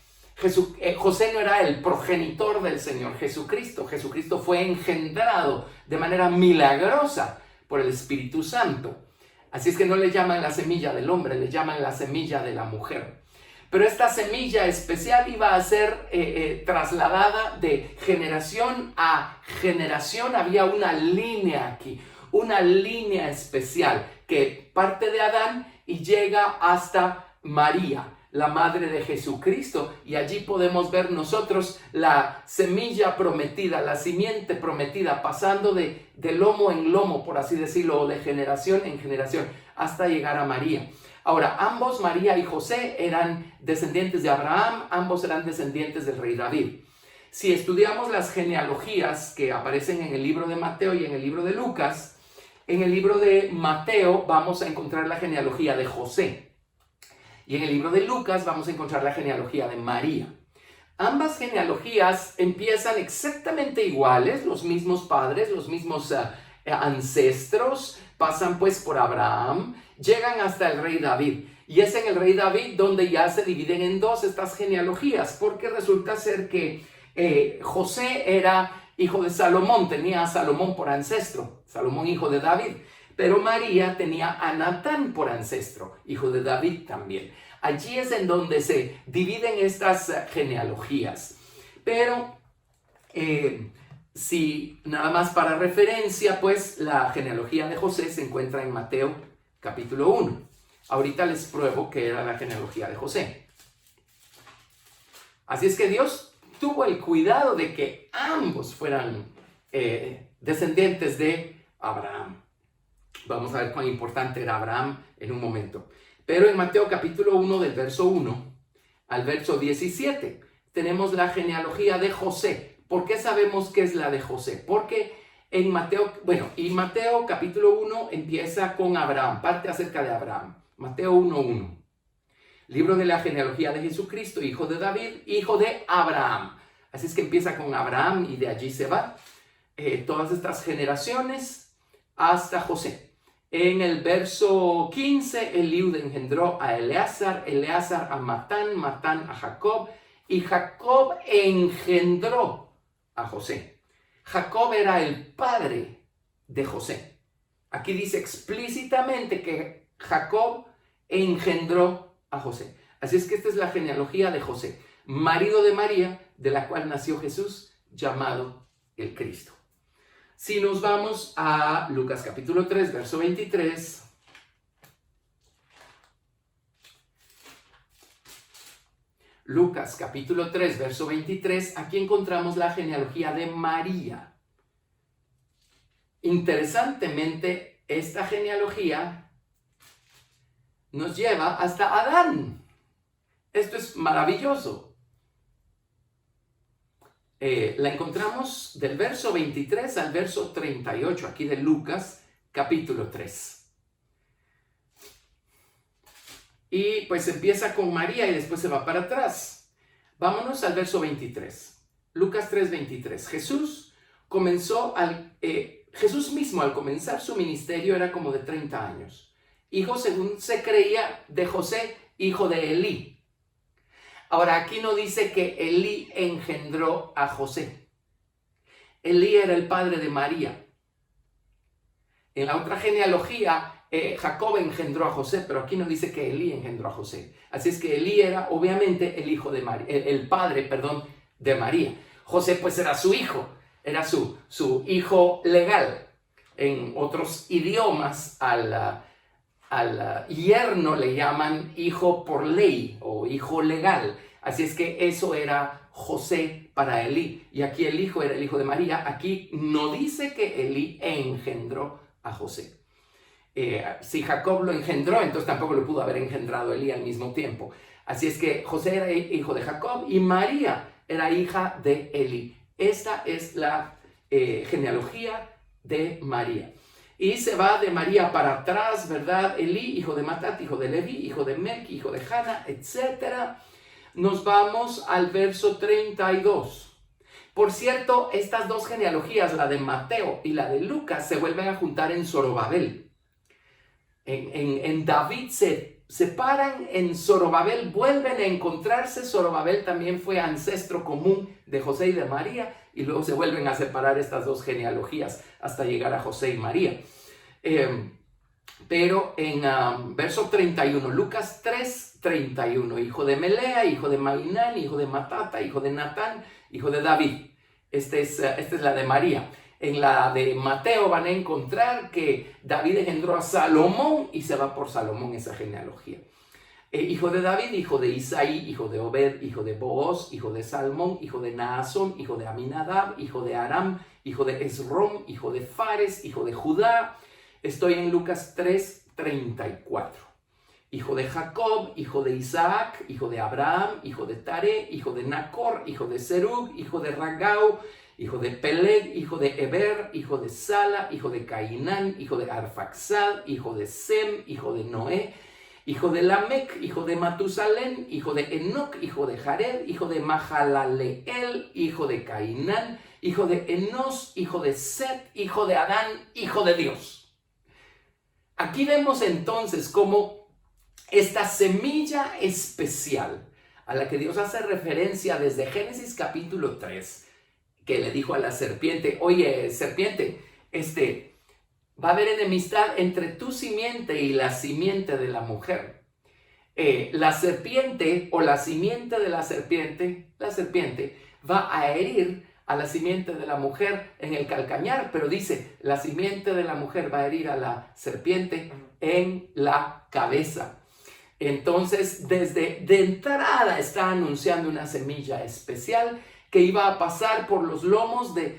[SPEAKER 1] José no era el progenitor del Señor Jesucristo. Jesucristo fue engendrado de manera milagrosa por el Espíritu Santo. Así es que no le llaman la semilla del hombre, le llaman la semilla de la mujer. Pero esta semilla especial iba a ser trasladada de generación a generación. Había una línea aquí, una línea especial que parte de Adán y llega hasta María, la madre de Jesucristo, y allí podemos ver nosotros la semilla prometida, la simiente prometida, pasando de lomo en lomo, por así decirlo, o de generación en generación, hasta llegar a María. Ahora, ambos, María y José, eran descendientes de Abraham, ambos eran descendientes del rey David. Si estudiamos las genealogías que aparecen en el libro de Mateo y en el libro de Lucas, en el libro de Mateo vamos a encontrar la genealogía de José. Y en el libro de Lucas vamos a encontrar la genealogía de María. Ambas genealogías empiezan exactamente iguales, los mismos padres, los mismos ancestros, pasan pues por Abraham, llegan hasta el rey David. Y es en el rey David donde ya se dividen en dos estas genealogías, porque resulta ser que José era hijo de Salomón, tenía a Salomón por ancestro, Salomón hijo de David. Pero María tenía a Natán por ancestro, hijo de David también. Allí es en donde se dividen estas genealogías. Pero si nada más para referencia, pues la genealogía de José se encuentra en Mateo capítulo 1. Ahorita les pruebo que era la genealogía de José. Así es que Dios tuvo el cuidado de que ambos fueran descendientes de Abraham. Vamos a ver cuán importante era Abraham en un momento. Pero en Mateo capítulo 1, del verso 1 al verso 17, tenemos la genealogía de José. ¿Por qué sabemos qué es la de José? Porque en Mateo, Mateo capítulo 1 empieza con Abraham, parte acerca de Abraham. Mateo 1:1. Libro de la genealogía de Jesucristo, hijo de David, hijo de Abraham. Así es que empieza con Abraham y de allí se va todas estas generaciones hasta José. En el verso 15, Eliud engendró a Eleazar, Eleazar a Matán, Matán a Jacob, y Jacob engendró a José. Jacob era el padre de José. Aquí dice explícitamente que Jacob engendró a José. Así es que esta es la genealogía de José, marido de María, de la cual nació Jesús, llamado el Cristo. Si nos vamos a Lucas capítulo 3, verso 23, Lucas capítulo 3, verso 23, aquí encontramos la genealogía de María. Interesantemente, esta genealogía nos lleva hasta Adán. Esto es maravilloso. La encontramos del verso 23 al verso 38, aquí de Lucas capítulo 3. Y pues empieza con María y después se va para atrás. Vámonos al verso 23. Lucas 3, 23. Jesús mismo al comenzar su ministerio era como de 30 años. Hijo, según se creía, de José, hijo de Elí. Ahora, aquí no dice que Elí engendró a José. Elí era el padre de María. En la otra genealogía, Jacob engendró a José, pero aquí no dice que Elí engendró a José. Así es que Elí era obviamente el hijo de María, el padre de María. José pues era su hijo, era su hijo legal. En otros idiomas al yerno le llaman hijo por ley o hijo legal. Así es que eso era José para Elí. Y aquí el hijo era el hijo de María. Aquí no dice que Elí engendró a José. Si Jacob lo engendró, entonces tampoco lo pudo haber engendrado Elí al mismo tiempo. Así es que José era hijo de Jacob y María era hija de Elí. Esta es la genealogía de María. Y se va de María para atrás, ¿verdad? Elí, hijo de Matat, hijo de Leví, hijo de Melqui, hijo de Jana, etc. Nos vamos al verso 32. Por cierto, estas dos genealogías, la de Mateo y la de Lucas, se vuelven a juntar en Zorobabel. En David se separan, en Zorobabel vuelven a encontrarse. Zorobabel también fue ancestro común de José y de María, y luego se vuelven a separar estas dos genealogías hasta llegar a José y María. Pero en verso 31, Lucas 3, 31, hijo de Melea, hijo de Mainán, hijo de Matata, hijo de Natán, hijo de David. Esta es la de María. En la de Mateo van a encontrar que David engendró a Salomón y se va por Salomón esa genealogía. Hijo de David, hijo de Isaí, hijo de Obed, hijo de Booz, hijo de Salmón, hijo de Naasón, hijo de Aminadab, hijo de Aram, hijo de Esrom, hijo de Fares, hijo de Judá. Estoy en Lucas 3, 34. Hijo de Jacob, hijo de Isaac, hijo de Abraham, hijo de Taré, hijo de Nacor, hijo de Serug, hijo de Ragau, hijo de Peleg, hijo de Eber, hijo de Sala, hijo de Cainán, hijo de Arfaxad, hijo de Sem, hijo de Noé, hijo de Lamec, hijo de Matusalén, hijo de Enoc, hijo de Jared, hijo de Mahalaleel, hijo de Cainán, hijo de Enos, hijo de Set, hijo de Adán, hijo de Dios. Aquí vemos entonces cómo esta semilla especial a la que Dios hace referencia desde Génesis capítulo 3, que le dijo a la serpiente, oye, serpiente, va a haber enemistad entre tu simiente y la simiente de la mujer. La serpiente o la simiente de la serpiente va a herir a la simiente de la mujer en el calcañar, pero dice, la simiente de la mujer va a herir a la serpiente en la cabeza. Entonces, de entrada está anunciando una semilla especial que iba a pasar por los lomos de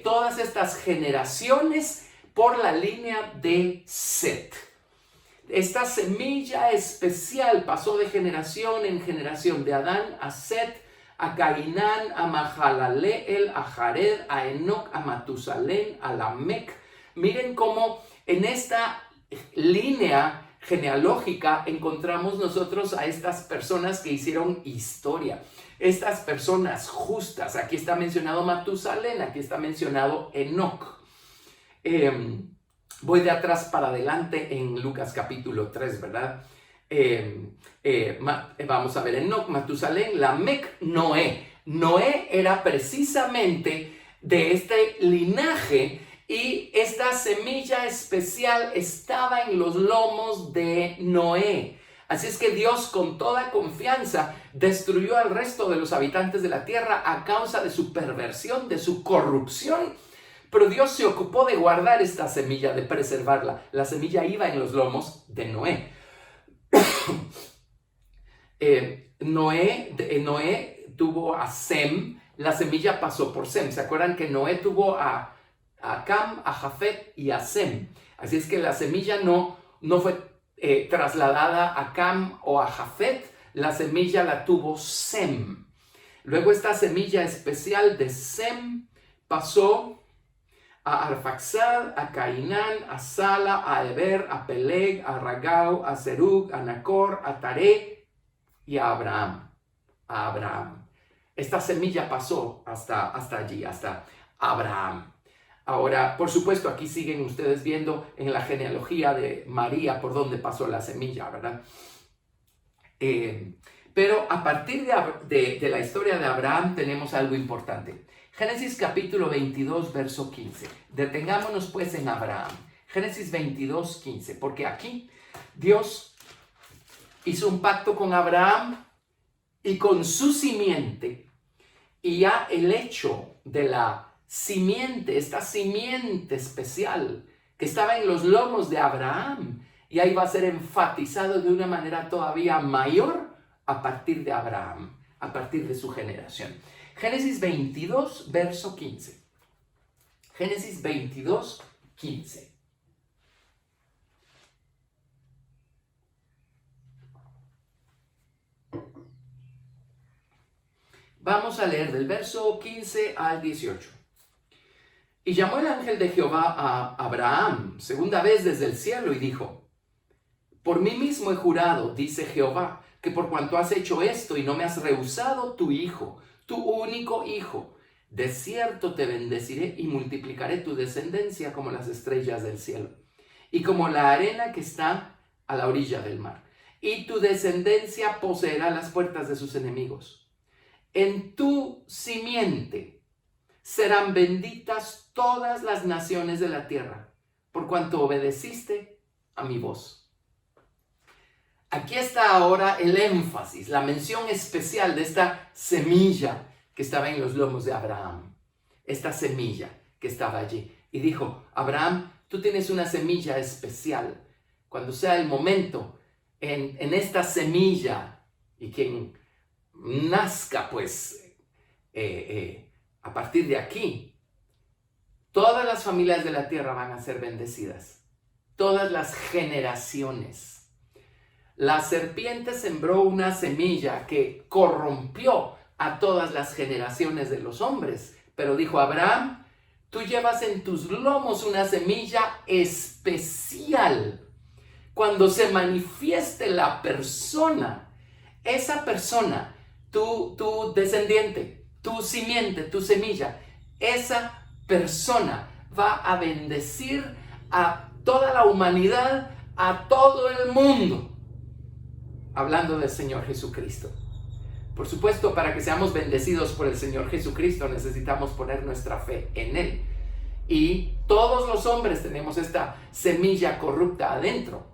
[SPEAKER 1] todas estas generaciones por la línea de Set. Esta semilla especial pasó de generación en generación, de Adán a Set, a Cainán, a Mahalaleel, a Jared, a Enoc, a Matusalén, a Lamec. Miren cómo en esta línea genealógica encontramos nosotros a estas personas que hicieron historia. Estas personas justas, aquí está mencionado Matusalén, aquí está mencionado Enoc. Voy de atrás para adelante en Lucas capítulo 3, ¿verdad? Vamos a ver Enoc, Matusalén, Lamec, Noé. Noé era precisamente de este linaje y esta semilla especial estaba en los lomos de Noé. Así es que Dios con toda confianza destruyó al resto de los habitantes de la tierra a causa de su perversión, de su corrupción. Pero Dios se ocupó de guardar esta semilla, de preservarla. La semilla iba en los lomos de Noé. Noé tuvo a Sem, la semilla pasó por Sem. ¿Se acuerdan que Noé tuvo a Cam, a Jafet y a Sem? Así es que la semilla no fue trasladada a Cam o a Jafet, la semilla la tuvo Sem. Luego esta semilla especial de Sem pasó a Arfaxad, a Cainán, a Sala, a Eber, a Peleg, a Ragau, a Serug, a Nacor, a Taré y a Abraham. Esta semilla pasó hasta allí, hasta Abraham. Ahora, por supuesto, aquí siguen ustedes viendo en la genealogía de María por dónde pasó la semilla, ¿verdad? Pero a partir de la historia de Abraham tenemos algo importante. Génesis capítulo 22, verso 15. Detengámonos pues en Abraham. Génesis 22, 15. Porque aquí Dios hizo un pacto con Abraham y con su simiente. Y ya el hecho de la simiente, esta simiente especial que estaba en los lomos de Abraham, y ahí va a ser enfatizado de una manera todavía mayor a partir de Abraham, a partir de su generación. Génesis 22, verso 15. Génesis 22, 15. Vamos a leer del verso 15 al 18. Y llamó el ángel de Jehová a Abraham segunda vez desde el cielo y dijo: por mí mismo he jurado, dice Jehová, que por cuanto has hecho esto y no me has rehusado tu hijo, tu único hijo, de cierto te bendeciré y multiplicaré tu descendencia como las estrellas del cielo y como la arena que está a la orilla del mar. Y tu descendencia poseerá las puertas de sus enemigos. En tu simiente serán benditas todas las naciones de la tierra, por cuanto obedeciste a mi voz. Aquí está ahora el énfasis, la mención especial de esta semilla que estaba en los lomos de Abraham. Esta semilla que estaba allí. Y dijo: Abraham, tú tienes una semilla especial. Cuando sea el momento, en esta semilla, y quien nazca, pues, a partir de aquí, todas las familias de la tierra van a ser bendecidas. Todas las generaciones. La serpiente sembró una semilla que corrompió a todas las generaciones de los hombres. Pero dijo Abraham: tú llevas en tus lomos una semilla especial. Cuando se manifieste la persona, esa persona, tu descendiente, tu simiente, tu semilla, esa persona va a bendecir a toda la humanidad, a todo el mundo. Hablando del Señor Jesucristo. Por supuesto, para que seamos bendecidos por el Señor Jesucristo, necesitamos poner nuestra fe en Él. Y todos los hombres tenemos esta semilla corrupta adentro.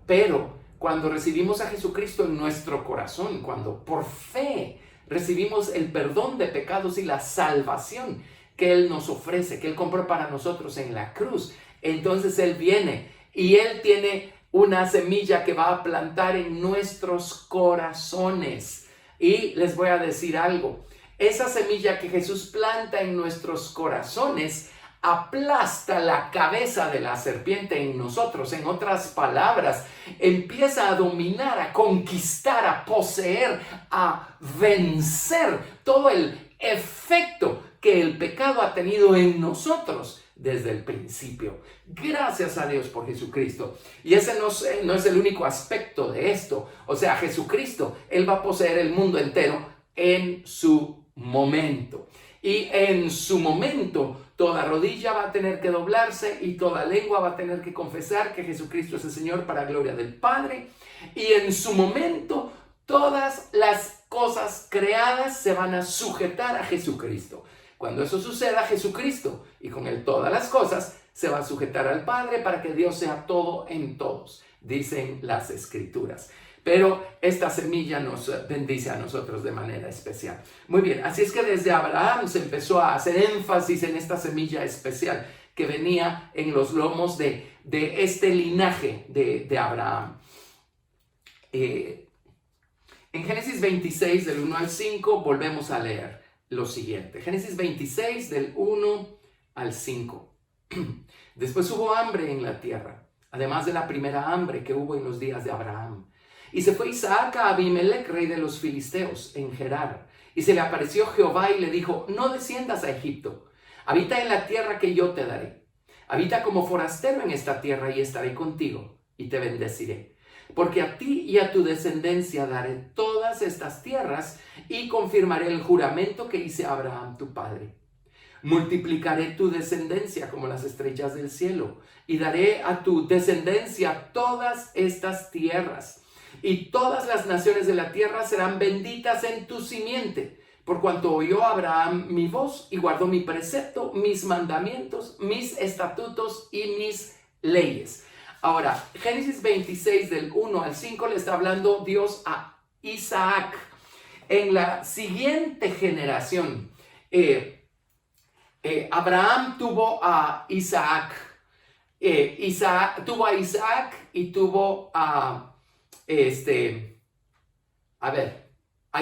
[SPEAKER 1] Pero cuando recibimos a Jesucristo en nuestro corazón, cuando por fe recibimos el perdón de pecados y la salvación que Él nos ofrece, que Él compró para nosotros en la cruz, entonces Él viene y Él tiene una semilla que va a plantar en nuestros corazones. Y les voy a decir algo: esa semilla que Jesús planta en nuestros corazones aplasta la cabeza de la serpiente en nosotros. En otras palabras, empieza a dominar, a conquistar, a poseer, a vencer todo el efecto que el pecado ha tenido en nosotros desde el principio. Gracias a Dios por Jesucristo. Y ese no es el único aspecto de esto. O sea, Jesucristo, Él va a poseer el mundo entero en su momento. Y en su momento, toda rodilla va a tener que doblarse y toda lengua va a tener que confesar que Jesucristo es el Señor para gloria del Padre. Y en su momento, todas las cosas creadas se van a sujetar a Jesucristo. Cuando eso suceda, Jesucristo, y con Él todas las cosas, se va a sujetar al Padre para que Dios sea todo en todos, dicen las Escrituras. Pero esta semilla nos bendice a nosotros de manera especial. Muy bien, así es que desde Abraham se empezó a hacer énfasis en esta semilla especial que venía en los lomos de este linaje de Abraham. En En Génesis 26, del 1 al 5, volvemos a leer lo siguiente. Génesis 26, del 1 al 5. Después hubo hambre en la tierra, además de la primera hambre que hubo en los días de Abraham. Y se fue Isaac a Abimelech, rey de los filisteos, en Gerar. Y se le apareció Jehová y le dijo: no desciendas a Egipto, habita en la tierra que yo te daré. Habita como forastero en esta tierra y estaré contigo y te bendeciré. Porque a ti y a tu descendencia daré todas estas tierras y confirmaré el juramento que hice a Abraham tu padre. Multiplicaré tu descendencia como las estrellas del cielo y daré a tu descendencia todas estas tierras. Y todas las naciones de la tierra serán benditas en tu simiente, por cuanto oyó Abraham mi voz y guardó mi precepto, mis mandamientos, mis estatutos y mis leyes. Ahora, Génesis 26 del 1 al 5 le está hablando Dios a Isaac. En la siguiente generación, Abraham tuvo a Isaac. Tuvo a Isaac y tuvo a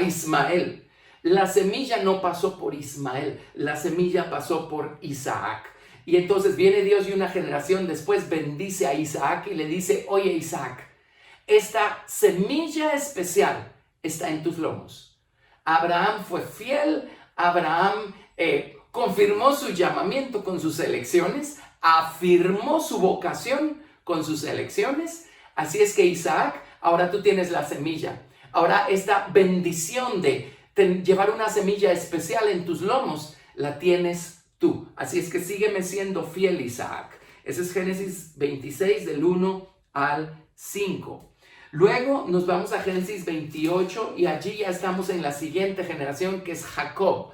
[SPEAKER 1] Ismael. La semilla no pasó por Ismael, la semilla pasó por Isaac. Y entonces viene Dios y una generación después bendice a Isaac y le dice: oye Isaac, esta semilla especial está en tus lomos. Abraham fue fiel, Abraham confirmó su llamamiento con sus elecciones, afirmó su vocación con sus elecciones. Así es que Isaac, ahora tú tienes la semilla. Ahora esta bendición de llevar una semilla especial en tus lomos, la tienes tú. Así es que sígueme siendo fiel, Isaac. Ese es Génesis 26 del 1 al 5. Luego nos vamos a Génesis 28 y allí ya estamos en la siguiente generación, que es Jacob.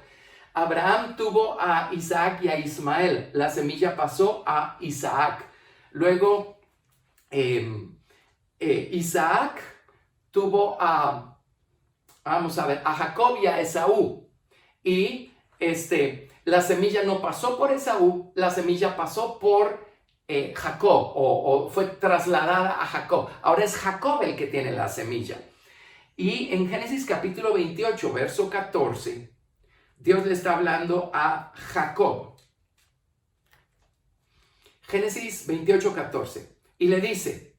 [SPEAKER 1] Abraham tuvo a Isaac y a Ismael. La semilla pasó a Isaac. Luego Isaac tuvo a Jacob y a Esaú. Y la semilla no pasó por Esaú, la semilla pasó por Jacob o fue trasladada a Jacob. Ahora es Jacob el que tiene la semilla. Y en Génesis capítulo 28, verso 14, Dios le está hablando a Jacob. Génesis 28, 14. Y le dice: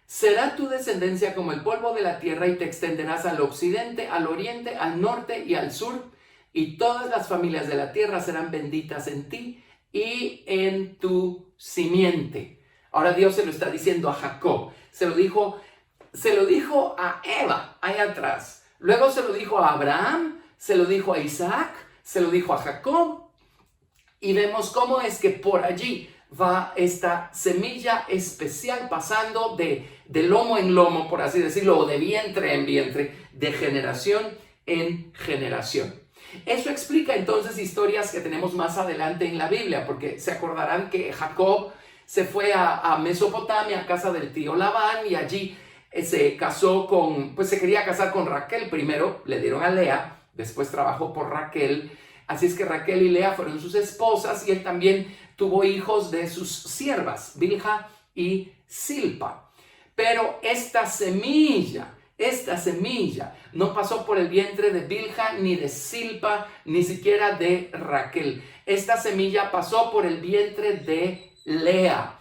[SPEAKER 1] será tu descendencia como el polvo de la tierra y te extenderás al occidente, al oriente, al norte y al sur. Y todas las familias de la tierra serán benditas en ti y en tu simiente. Ahora Dios se lo está diciendo a Jacob. Se lo dijo a Eva, ahí atrás. Luego se lo dijo a Abraham, se lo dijo a Isaac, se lo dijo a Jacob. Y vemos cómo es que por allí va esta semilla especial pasando de lomo en lomo, por así decirlo, o de vientre en vientre, de generación en generación. Eso explica entonces historias que tenemos más adelante en la Biblia, porque se acordarán que Jacob se fue a Mesopotamia, a casa del tío Labán, y allí se casó se quería casar con Raquel. Primero le dieron a Lea, después trabajó por Raquel. Así es que Raquel y Lea fueron sus esposas, y él también tuvo hijos de sus siervas, Bilha y Silpa. Pero esta semilla no pasó por el vientre de Bilha, ni de Silpa, ni siquiera de Raquel. Esta semilla pasó por el vientre de Lea.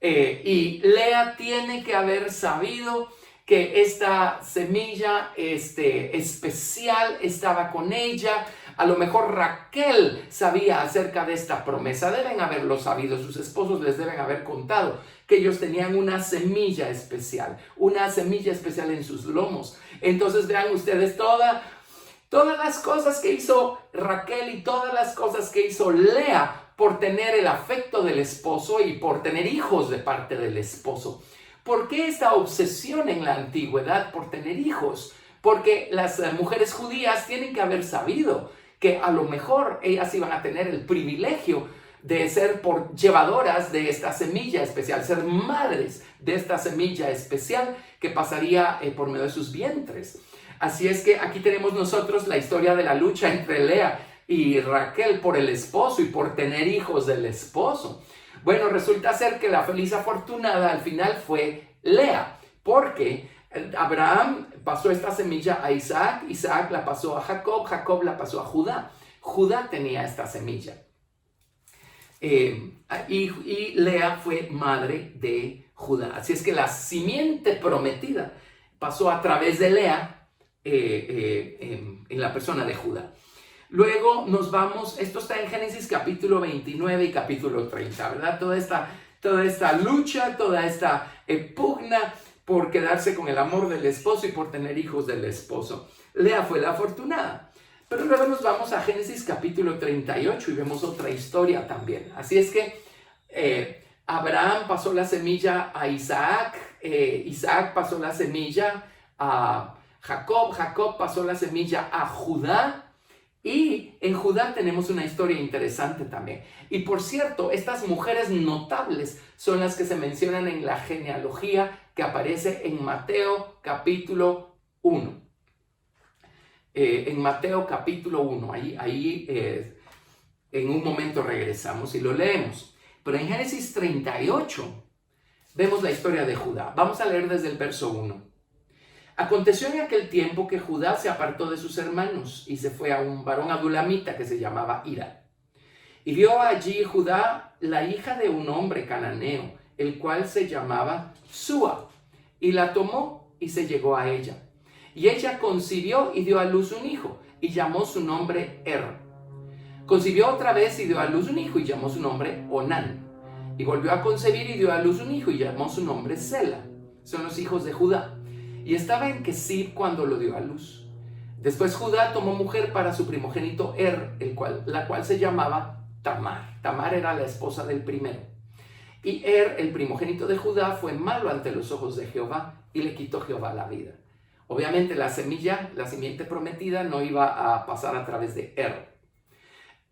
[SPEAKER 1] Y Lea tiene que haber sabido que esta semilla especial estaba con ella. A lo mejor Raquel sabía acerca de esta promesa. Deben haberlo sabido. Sus esposos les deben haber contado que ellos tenían una semilla especial en sus lomos. Entonces vean ustedes todas las cosas que hizo Raquel y todas las cosas que hizo Lea por tener el afecto del esposo y por tener hijos de parte del esposo. ¿Por qué esta obsesión en la antigüedad por tener hijos? Porque las mujeres judías tienen que haber sabido que a lo mejor ellas iban a tener el privilegio de ser llevadoras de esta semilla especial, ser madres de esta semilla especial que pasaría por medio de sus vientres. Así es que aquí tenemos nosotros la historia de la lucha entre Lea y Raquel por el esposo y por tener hijos del esposo. Bueno, resulta ser que la feliz afortunada al final fue Lea, porque Abraham pasó esta semilla a Isaac, Isaac la pasó a Jacob, Jacob la pasó a Judá. Judá tenía esta semilla. Y Lea fue madre de Judá. Así es que la simiente prometida pasó a través de Lea en la persona de Judá. Luego nos vamos, esto está en Génesis capítulo 29 y capítulo 30, ¿verdad? Toda esta lucha, toda esta pugna por quedarse con el amor del esposo y por tener hijos del esposo. Lea fue la afortunada. Pero luego nos vamos a Génesis capítulo 38 y vemos otra historia también. Así es que Abraham pasó la semilla a Isaac, Isaac pasó la semilla a Jacob, Jacob pasó la semilla a Judá, y en Judá tenemos una historia interesante también. Y por cierto, estas mujeres notables son las que se mencionan en la genealogía que aparece en Mateo capítulo 1. En Mateo capítulo 1, ahí en un momento regresamos y lo leemos. Pero en Génesis 38 vemos la historia de Judá. Vamos a leer desde el verso 1. Aconteció en aquel tiempo que Judá se apartó de sus hermanos y se fue a un varón adulamita que se llamaba Hira. Y vio allí Judá la hija de un hombre cananeo, el cual se llamaba Súa, y la tomó y se llegó a ella. Y ella concibió y dio a luz un hijo, y llamó su nombre Concibió otra vez y dio a luz un hijo, y llamó su nombre Onán. Y volvió a concebir y dio a luz un hijo, y llamó su nombre Sela. Son los hijos de Judá. Y estaba en Kesib cuando lo dio a luz. Después Judá tomó mujer para su primogénito la cual se llamaba Tamar. Tamar era la esposa del primero. Y el primogénito de Judá, fue malo ante los ojos de Jehová, y le quitó Jehová la vida. Obviamente la simiente prometida, no iba a pasar a través de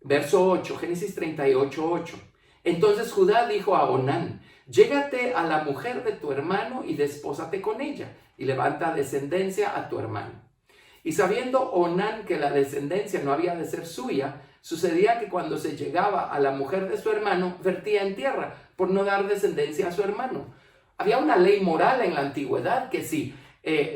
[SPEAKER 1] Verso 8, Génesis 38, 8. Entonces Judá dijo a Onán: llégate a la mujer de tu hermano y despósate con ella, y levanta descendencia a tu hermano. Y sabiendo Onán que la descendencia no había de ser suya, sucedía que cuando se llegaba a la mujer de su hermano, vertía en tierra, por no dar descendencia a su hermano. Había una ley moral en la antigüedad que si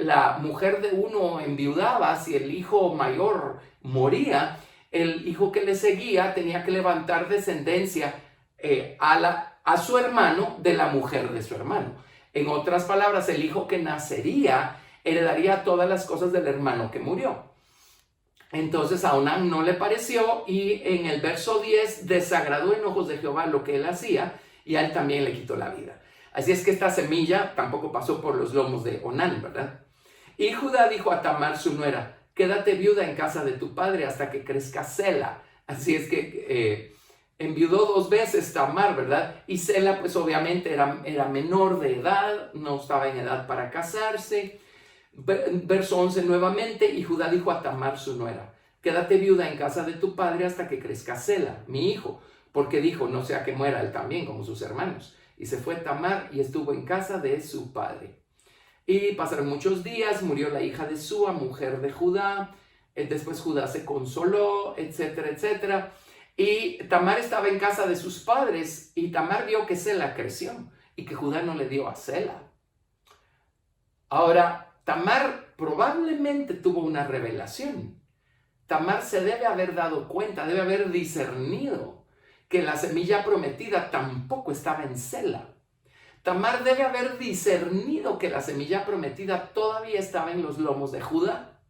[SPEAKER 1] la mujer de uno enviudaba, si el hijo mayor moría, el hijo que le seguía tenía que levantar descendencia a su hermano de la mujer de su hermano. En otras palabras, el hijo que nacería heredaría todas las cosas del hermano que murió. Entonces a Onán no le pareció, y en el verso 10 desagradó en ojos de Jehová lo que él hacía, y a él también le quitó la vida. Así es que esta semilla tampoco pasó por los lomos de Onán, ¿verdad? Y Judá dijo a Tamar su nuera: quédate viuda en casa de tu padre hasta que crezca Sela. Así es que enviudó 2 veces Tamar, ¿verdad? Y Sela pues obviamente era menor de edad, no estaba en edad para casarse. Verso 11 nuevamente, y Judá dijo a Tamar su nuera: quédate viuda en casa de tu padre hasta que crezca Sela, mi hijo, porque dijo: no sea que muera él también como sus hermanos. Y se fue Tamar y estuvo en casa de su padre. Y pasaron muchos días, murió la hija de Súa, mujer de Judá. Después Judá se consoló, etcétera, etcétera. Y Tamar estaba en casa de sus padres, y Tamar vio que Sela creció y que Judá no le dio a Sela. Ahora, Tamar probablemente tuvo una revelación. Tamar se debe haber dado cuenta, debe haber discernido que la semilla prometida tampoco estaba en Sela. Tamar debe haber discernido que la semilla prometida todavía estaba en los lomos de Judá.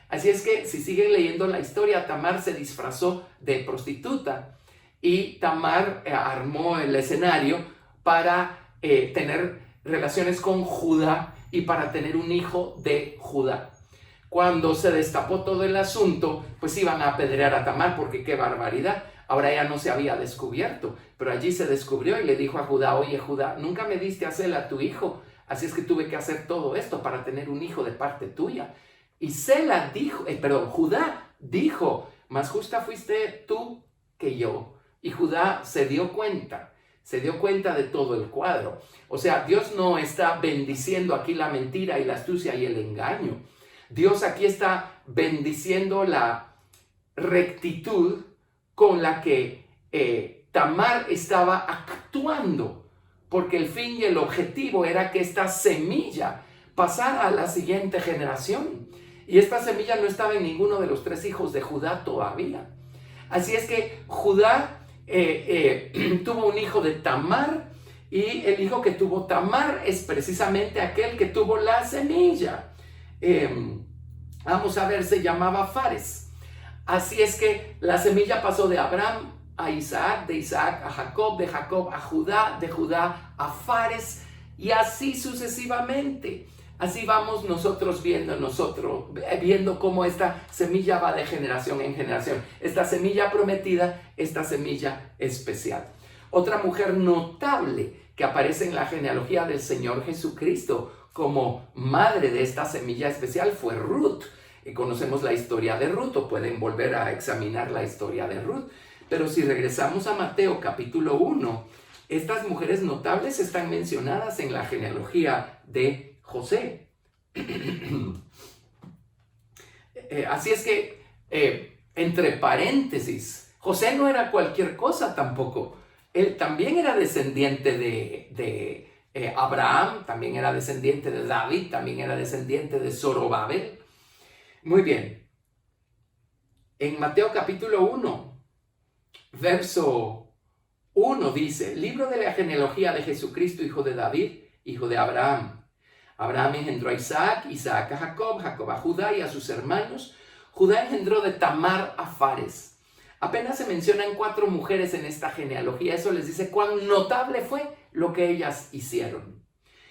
[SPEAKER 1] Así es que si siguen leyendo la historia, Tamar se disfrazó de prostituta, y Tamar armó el escenario para tener relaciones con Judá y para tener un hijo de Judá. Cuando se destapó todo el asunto, pues iban a apedrear a Tamar, porque qué barbaridad. Ahora ella no se había descubierto, pero allí se descubrió y le dijo a Judá: oye Judá, nunca me diste a Sela tu hijo, así es que tuve que hacer todo esto para tener un hijo de parte tuya. Y Judá dijo: más justa fuiste tú que yo. Y Judá se dio cuenta de todo el cuadro. O sea, Dios no está bendiciendo aquí la mentira y la astucia y el engaño. Dios aquí está bendiciendo la rectitud con la que Tamar estaba actuando, porque el fin y el objetivo era que esta semilla pasara a la siguiente generación. Y esta semilla no estaba en ninguno de los 3 hijos de Judá todavía. Así es que Judá tuvo un hijo de Tamar, y el hijo que tuvo Tamar es precisamente aquel que tuvo la semilla. Vamos a ver, se llamaba Fares. Así es que la semilla pasó de Abraham a Isaac, de Isaac a Jacob, de Jacob a Judá, de Judá a Fares, y así sucesivamente. Así vamos nosotros viendo cómo esta semilla va de generación en generación. Esta semilla prometida, esta semilla especial. Otra mujer notable que aparece en la genealogía del Señor Jesucristo como madre de esta semilla especial fue Ruth. Y conocemos la historia de Ruth, o pueden volver a examinar la historia de Ruth. Pero si regresamos a Mateo capítulo 1, estas mujeres notables están mencionadas en la genealogía de José. Así es que, entre paréntesis, José no era cualquier cosa tampoco. Él también era descendiente de Abraham, también era descendiente de David, también era descendiente de Zorobabel. Muy bien. En Mateo capítulo 1, verso 1 dice: libro de la genealogía de Jesucristo, hijo de David, hijo de Abraham. Abraham engendró a Isaac, Isaac a Jacob, Jacob a Judá y a sus hermanos. Judá engendró de Tamar a Fares. Apenas se mencionan 4 mujeres en esta genealogía. Eso les dice cuán notable fue lo que ellas hicieron.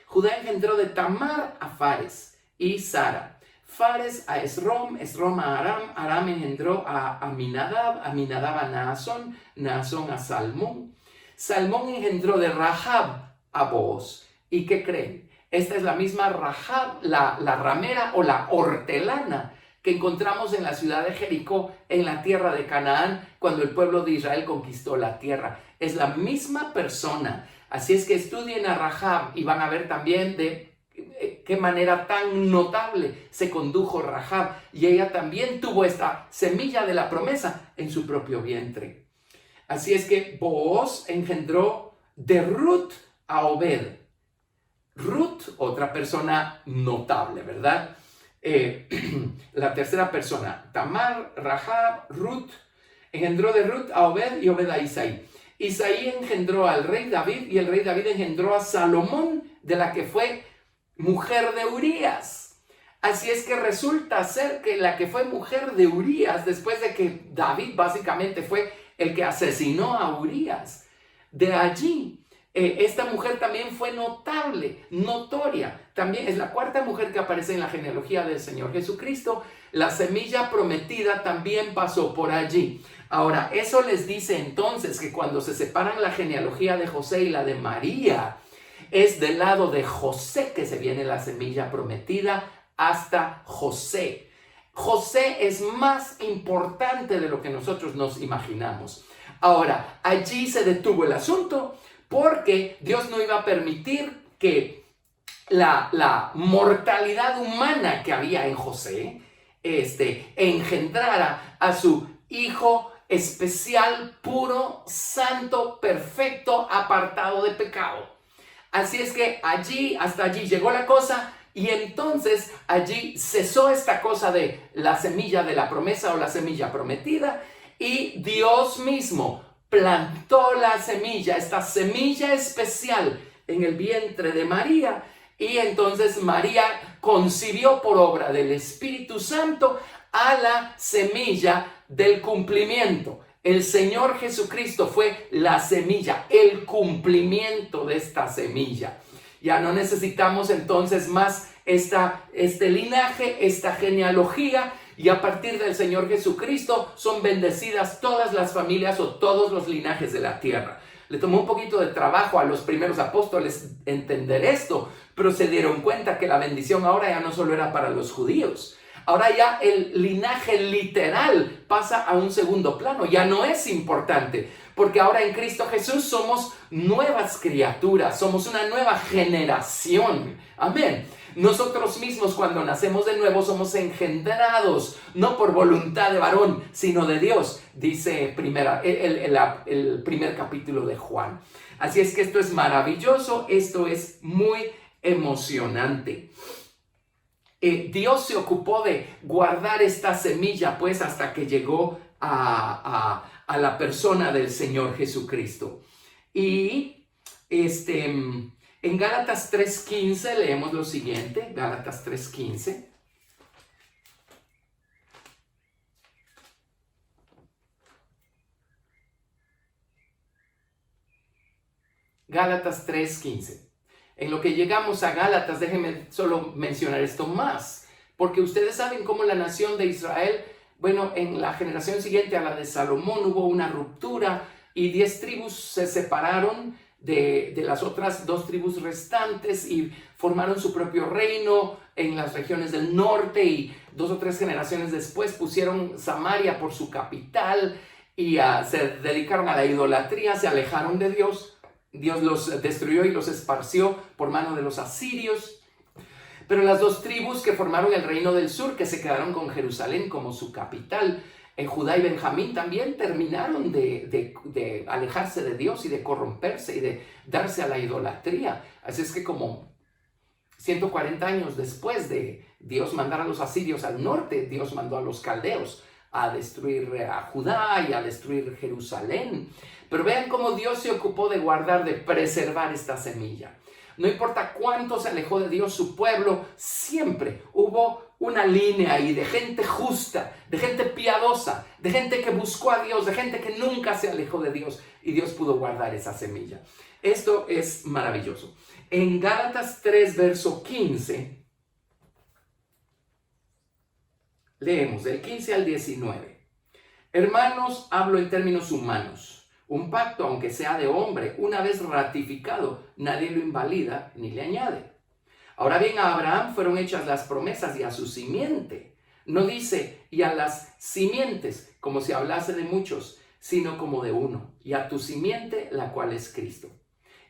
[SPEAKER 1] Judá engendró de Tamar a Fares y Sara. Fares a Esrom, Esrom a Aram, Aram engendró a Aminadab, Aminadab a Naasón, Naasón a Salmón. Salmón engendró de Rahab a Booz. ¿Y qué creen? Esta es la misma Rahab, la ramera o la hortelana que encontramos en la ciudad de Jericó, en la tierra de Canaán, cuando el pueblo de Israel conquistó la tierra. Es la misma persona. Así es que estudien a Rahab y van a ver también de qué manera tan notable se condujo Rahab. Y ella también tuvo esta semilla de la promesa en su propio vientre. Así es que Booz engendró de Ruth a Obed. Ruth, otra persona notable, ¿verdad? La tercera persona, Tamar, Rahab, Ruth, engendró de Ruth a Obed y Obed a Isaí. Isaí engendró al rey David y el rey David engendró a Salomón, de la que fue mujer de Urías. Así es que resulta ser que la que fue mujer de Urías, después de que David básicamente fue el que asesinó a Urías, de allí esta mujer también fue notable, notoria. También es la 4ª mujer que aparece en la genealogía del Señor Jesucristo. La semilla prometida también pasó por allí. Ahora, eso les dice entonces que cuando se separan la genealogía de José y la de María, es del lado de José que se viene la semilla prometida hasta José. José es más importante de lo que nosotros nos imaginamos. Ahora, allí se detuvo el asunto, porque Dios no iba a permitir que la mortalidad humana que había en José engendrara a su hijo especial, puro, santo, perfecto, apartado de pecado. Así es que hasta allí llegó la cosa, y entonces allí cesó esta cosa de la semilla de la promesa o la semilla prometida, y Dios mismo plantó la semilla, esta semilla especial en el vientre de María, y entonces María concibió por obra del Espíritu Santo a la semilla del cumplimiento. El Señor Jesucristo fue la semilla, el cumplimiento de esta semilla. Ya no necesitamos entonces más este linaje, esta genealogía. Y a partir del Señor Jesucristo son bendecidas todas las familias o todos los linajes de la tierra. Le tomó un poquito de trabajo a los primeros apóstoles entender esto, pero se dieron cuenta que la bendición ahora ya no solo era para los judíos. Ahora ya el linaje literal pasa a un segundo plano, ya no es importante, porque ahora en Cristo Jesús somos nuevas criaturas, somos una nueva generación. Amén. Nosotros mismos cuando nacemos de nuevo somos engendrados, no por voluntad de varón, sino de Dios, dice el primer capítulo de Juan. Así es que esto es maravilloso, esto es muy emocionante. Dios se ocupó de guardar esta semilla pues hasta que llegó a la persona del Señor Jesucristo. Y en Gálatas 3:15 leemos lo siguiente, Gálatas 3:15. Gálatas 3:15. En lo que llegamos a Gálatas, déjenme solo mencionar esto más, porque ustedes saben cómo la nación de Israel, bueno, en la generación siguiente a la de Salomón hubo una ruptura y 10 tribus se separaron de las otras 2 tribus restantes y formaron su propio reino en las regiones del norte, y 2 o 3 generaciones después pusieron Samaria por su capital y se dedicaron a la idolatría, se alejaron de Dios. Dios los destruyó y los esparció por mano de los asirios. Pero las 2 tribus que formaron el reino del sur, que se quedaron con Jerusalén como su capital, en Judá y Benjamín, también terminaron de alejarse de Dios y de corromperse y de darse a la idolatría. Así es que como 140 años después de Dios mandar a los asirios al norte, Dios mandó a los caldeos a destruir a Judá y a destruir Jerusalén. Pero vean cómo Dios se ocupó de guardar, de preservar esta semilla. No importa cuánto se alejó de Dios su pueblo, siempre hubo una línea ahí de gente justa, de gente piadosa, de gente que buscó a Dios, de gente que nunca se alejó de Dios, y Dios pudo guardar esa semilla. Esto es maravilloso. En Gálatas 3, verso 15, leemos del 15 al 19. Hermanos, hablo en términos humanos. Un pacto, aunque sea de hombre, una vez ratificado, nadie lo invalida ni le añade. Ahora bien, a Abraham fueron hechas las promesas y a su simiente. No dice y a las simientes, como si hablase de muchos, sino como de uno, y a tu simiente, la cual es Cristo.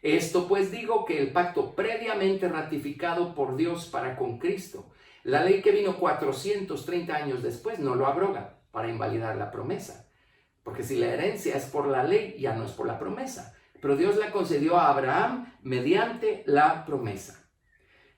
[SPEAKER 1] Esto pues digo, que el pacto previamente ratificado por Dios para con Cristo, la ley que vino 430 años después, no lo abroga para invalidar la promesa. Porque si la herencia es por la ley, ya no es por la promesa. Pero Dios la concedió a Abraham mediante la promesa.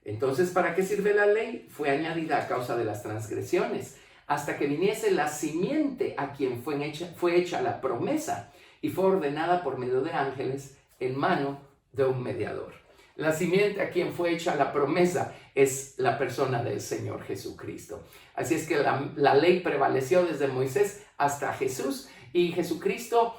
[SPEAKER 1] Entonces, ¿para qué sirve la ley? Fue añadida a causa de las transgresiones, hasta que viniese la simiente a quien fue hecha la promesa, y fue ordenada por medio de ángeles en mano de un mediador. La simiente a quien fue hecha la promesa es la persona del Señor Jesucristo. Así es que la ley prevaleció desde Moisés hasta Jesús, y Jesucristo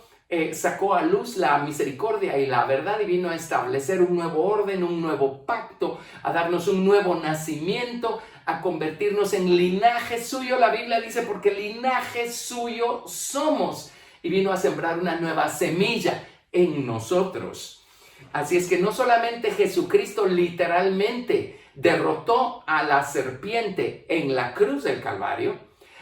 [SPEAKER 1] sacó a luz la misericordia y la verdad, y vino a establecer un nuevo orden, un nuevo pacto, a darnos un nuevo nacimiento, a convertirnos en linaje suyo. La Biblia dice, porque linaje suyo somos, y vino a sembrar una nueva semilla en nosotros. Así es que no solamente Jesucristo literalmente derrotó a la serpiente en la cruz del Calvario,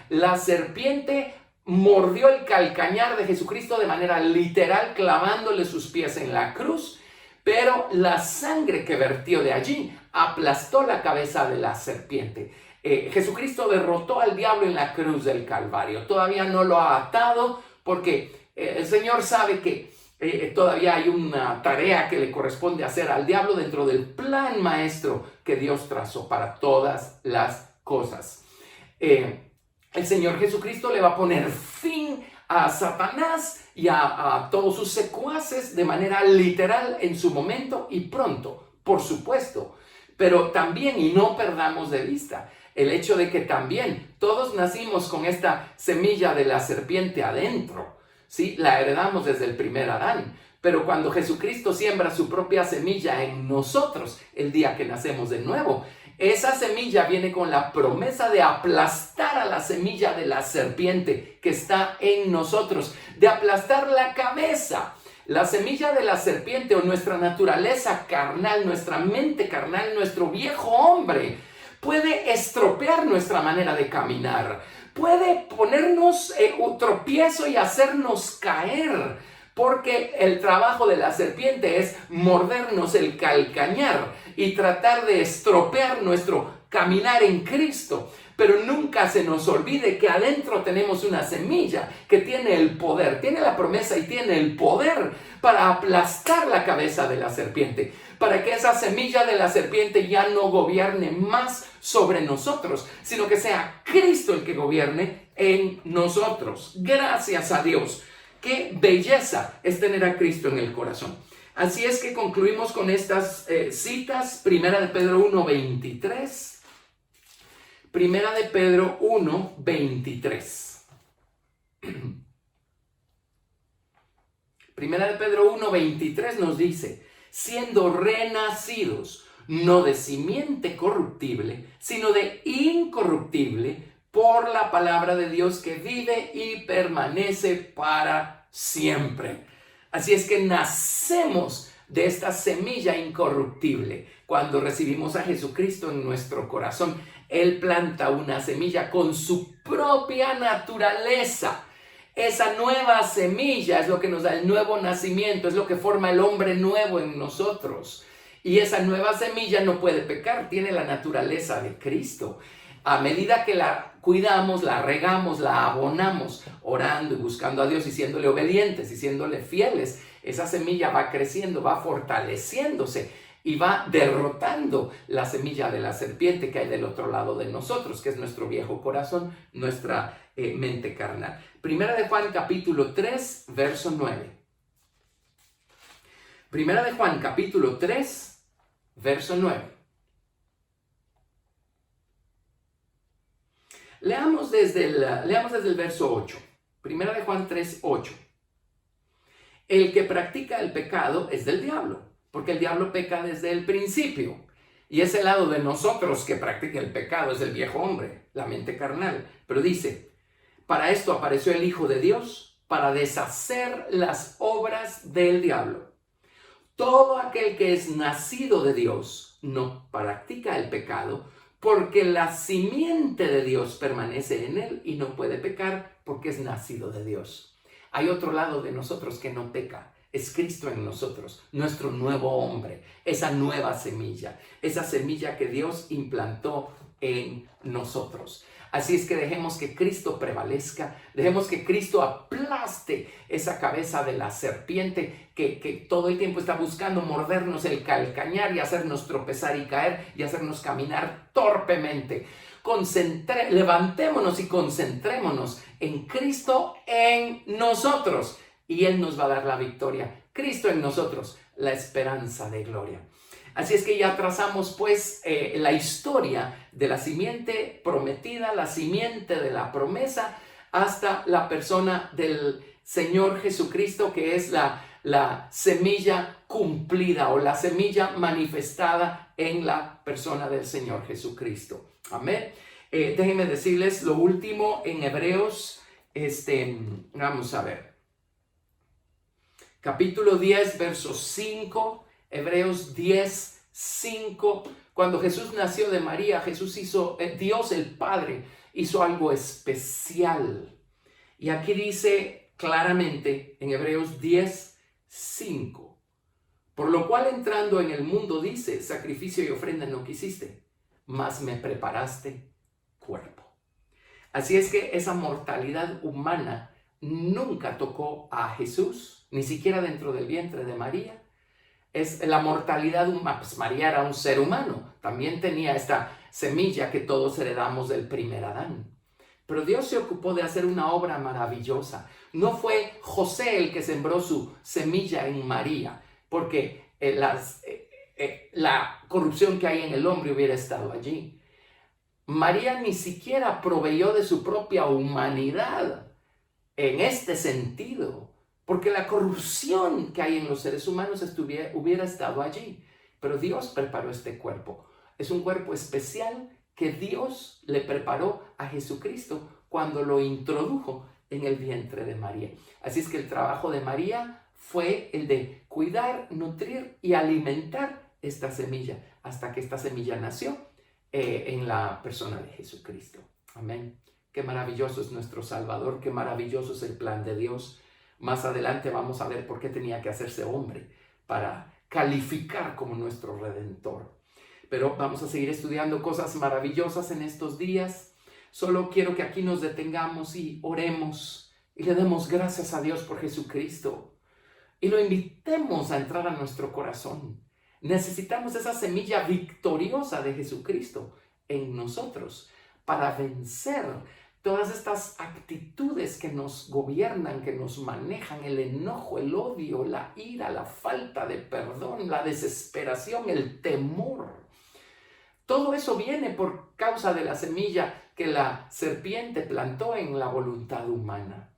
[SPEAKER 1] la serpiente mordió el calcañar de Jesucristo de manera literal, clavándole sus pies en la cruz, pero la sangre que vertió de allí aplastó la cabeza de la serpiente. Jesucristo derrotó al diablo en la cruz del Calvario. Todavía no lo ha atado, porque el Señor sabe que todavía hay una tarea que le corresponde hacer al diablo dentro del plan maestro que Dios trazó para todas las cosas. El Señor Jesucristo le va a poner fin a Satanás y a todos sus secuaces de manera literal en su momento y pronto, por supuesto. Pero también, y no perdamos de vista, el hecho de que también todos nacimos con esta semilla de la serpiente adentro, ¿sí? La heredamos desde el primer Adán. Pero cuando Jesucristo siembra su propia semilla en nosotros, el día que nacemos de nuevo, esa semilla viene con la promesa de aplastar a la semilla de la serpiente que está en nosotros, de aplastar la cabeza. La semilla de la serpiente, o nuestra naturaleza carnal, nuestra mente carnal, nuestro viejo hombre, puede estropear nuestra manera de caminar, puede ponernos un tropiezo y hacernos caer. Porque el trabajo de la serpiente es mordernos el calcañar y tratar de estropear nuestro caminar en Cristo. Pero nunca se nos olvide que adentro tenemos una semilla que tiene el poder, tiene la promesa y tiene el poder para aplastar la cabeza de la serpiente, para que esa semilla de la serpiente ya no gobierne más sobre nosotros, sino que sea Cristo el que gobierne en nosotros. Gracias a Dios. Qué belleza es tener a Cristo en el corazón. Así es que concluimos con estas citas. Primera de Pedro 1:23. Primera de Pedro 1:23. Primera de Pedro 1:23 nos dice, siendo renacidos, no de simiente corruptible, sino de incorruptible, por la palabra de Dios que vive y permanece para siempre. Así es que nacemos de esta semilla incorruptible. Cuando recibimos a Jesucristo en nuestro corazón, Él planta una semilla con su propia naturaleza. Esa nueva semilla es lo que nos da el nuevo nacimiento, es lo que forma el hombre nuevo en nosotros. Y esa nueva semilla no puede pecar, tiene la naturaleza de Cristo. A medida que la cuidamos, la regamos, la abonamos, orando y buscando a Dios y siéndole obedientes y siéndole fieles, esa semilla va creciendo, va fortaleciéndose y va derrotando la semilla de la serpiente que hay del otro lado de nosotros, que es nuestro viejo corazón, nuestra mente carnal. Primera de Juan capítulo 3, verso 9. Primera de Juan capítulo 3, verso 9. Leamos desde el verso 8. Primera de Juan 3, 8. El que practica el pecado es del diablo, porque el diablo peca desde el principio. Y ese lado de nosotros que practica el pecado es el viejo hombre, la mente carnal. Pero dice, para esto apareció el Hijo de Dios, para deshacer las obras del diablo. Todo aquel que es nacido de Dios no practica el pecado, porque la simiente de Dios permanece en él y no puede pecar porque es nacido de Dios. Hay otro lado de nosotros que no peca. Es Cristo en nosotros, nuestro nuevo hombre, esa nueva semilla, esa semilla que Dios implantó en nosotros. Así es que dejemos que Cristo prevalezca, dejemos que Cristo aplaste esa cabeza de la serpiente que todo el tiempo está buscando mordernos el calcañar y hacernos tropezar y caer y hacernos caminar torpemente. Levantémonos y concentrémonos en Cristo en nosotros y Él nos va a dar la victoria. Cristo en nosotros, la esperanza de gloria. Así es que ya trazamos pues la historia de la simiente prometida, la simiente de la promesa, hasta la persona del Señor Jesucristo, que es la semilla cumplida o la semilla manifestada en la persona del Señor Jesucristo. Amén. Déjenme decirles lo último en Hebreos, vamos a ver. Capítulo 10, verso 5. Hebreos 10, 5, cuando Jesús nació de María, Dios el Padre hizo algo especial. Y aquí dice claramente en Hebreos 10, 5, por lo cual entrando en el mundo dice, sacrificio y ofrenda no quisiste, mas me preparaste cuerpo. Así es que esa mortalidad humana nunca tocó a Jesús, ni siquiera dentro del vientre de María. Es la mortalidad humana. Pues María era un ser humano, también tenía esta semilla que todos heredamos del primer Adán. Pero Dios se ocupó de hacer una obra maravillosa. No fue José el que sembró su semilla en María, porque la corrupción que hay en el hombre hubiera estado allí. María ni siquiera proveyó de su propia humanidad en este sentido, porque la corrupción que hay en los seres humanos hubiera estado allí. Pero Dios preparó este cuerpo. Es un cuerpo especial que Dios le preparó a Jesucristo cuando lo introdujo en el vientre de María. Así es que el trabajo de María fue el de cuidar, nutrir y alimentar esta semilla hasta que esta semilla nació en la persona de Jesucristo. Amén. Qué maravilloso es nuestro Salvador, qué maravilloso es el plan de Dios. Más adelante vamos a ver por qué tenía que hacerse hombre para calificar como nuestro Redentor. pero vamos a seguir estudiando cosas maravillosas en estos días. Solo quiero que aquí nos detengamos y oremos y le demos gracias a Dios por Jesucristo y lo invitemos a entrar a nuestro corazón. Necesitamos esa semilla victoriosa de Jesucristo en nosotros para vencer todas estas actitudes que nos gobiernan, que nos manejan, el enojo, el odio, la ira, la falta de perdón, la desesperación, el temor. Todo eso viene por causa de la semilla que la serpiente plantó en la voluntad humana.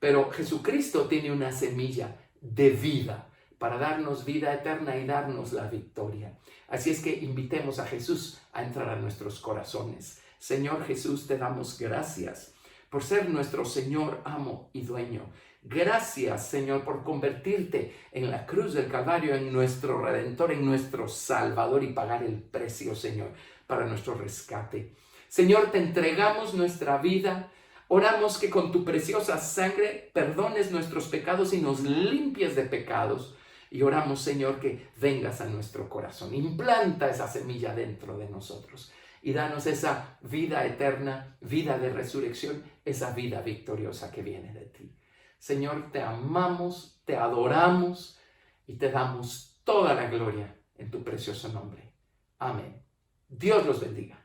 [SPEAKER 1] Pero Jesucristo tiene una semilla de vida para darnos vida eterna y darnos la victoria. Así es que invitemos a Jesús a entrar a nuestros corazones. Señor Jesús, te damos gracias por ser nuestro Señor, amo y dueño. Gracias, Señor, por convertirte en la cruz del Calvario, en nuestro Redentor, en nuestro Salvador y pagar el precio, Señor, para nuestro rescate. Señor, te entregamos nuestra vida. Oramos que con tu preciosa sangre perdones nuestros pecados y nos limpies de pecados. Y oramos, Señor, que vengas a nuestro corazón. Implanta esa semilla dentro de nosotros y danos esa vida eterna, vida de resurrección, esa vida victoriosa que viene de ti. Señor, te amamos, te adoramos y te damos toda la gloria en tu precioso nombre. Amén. Dios los bendiga.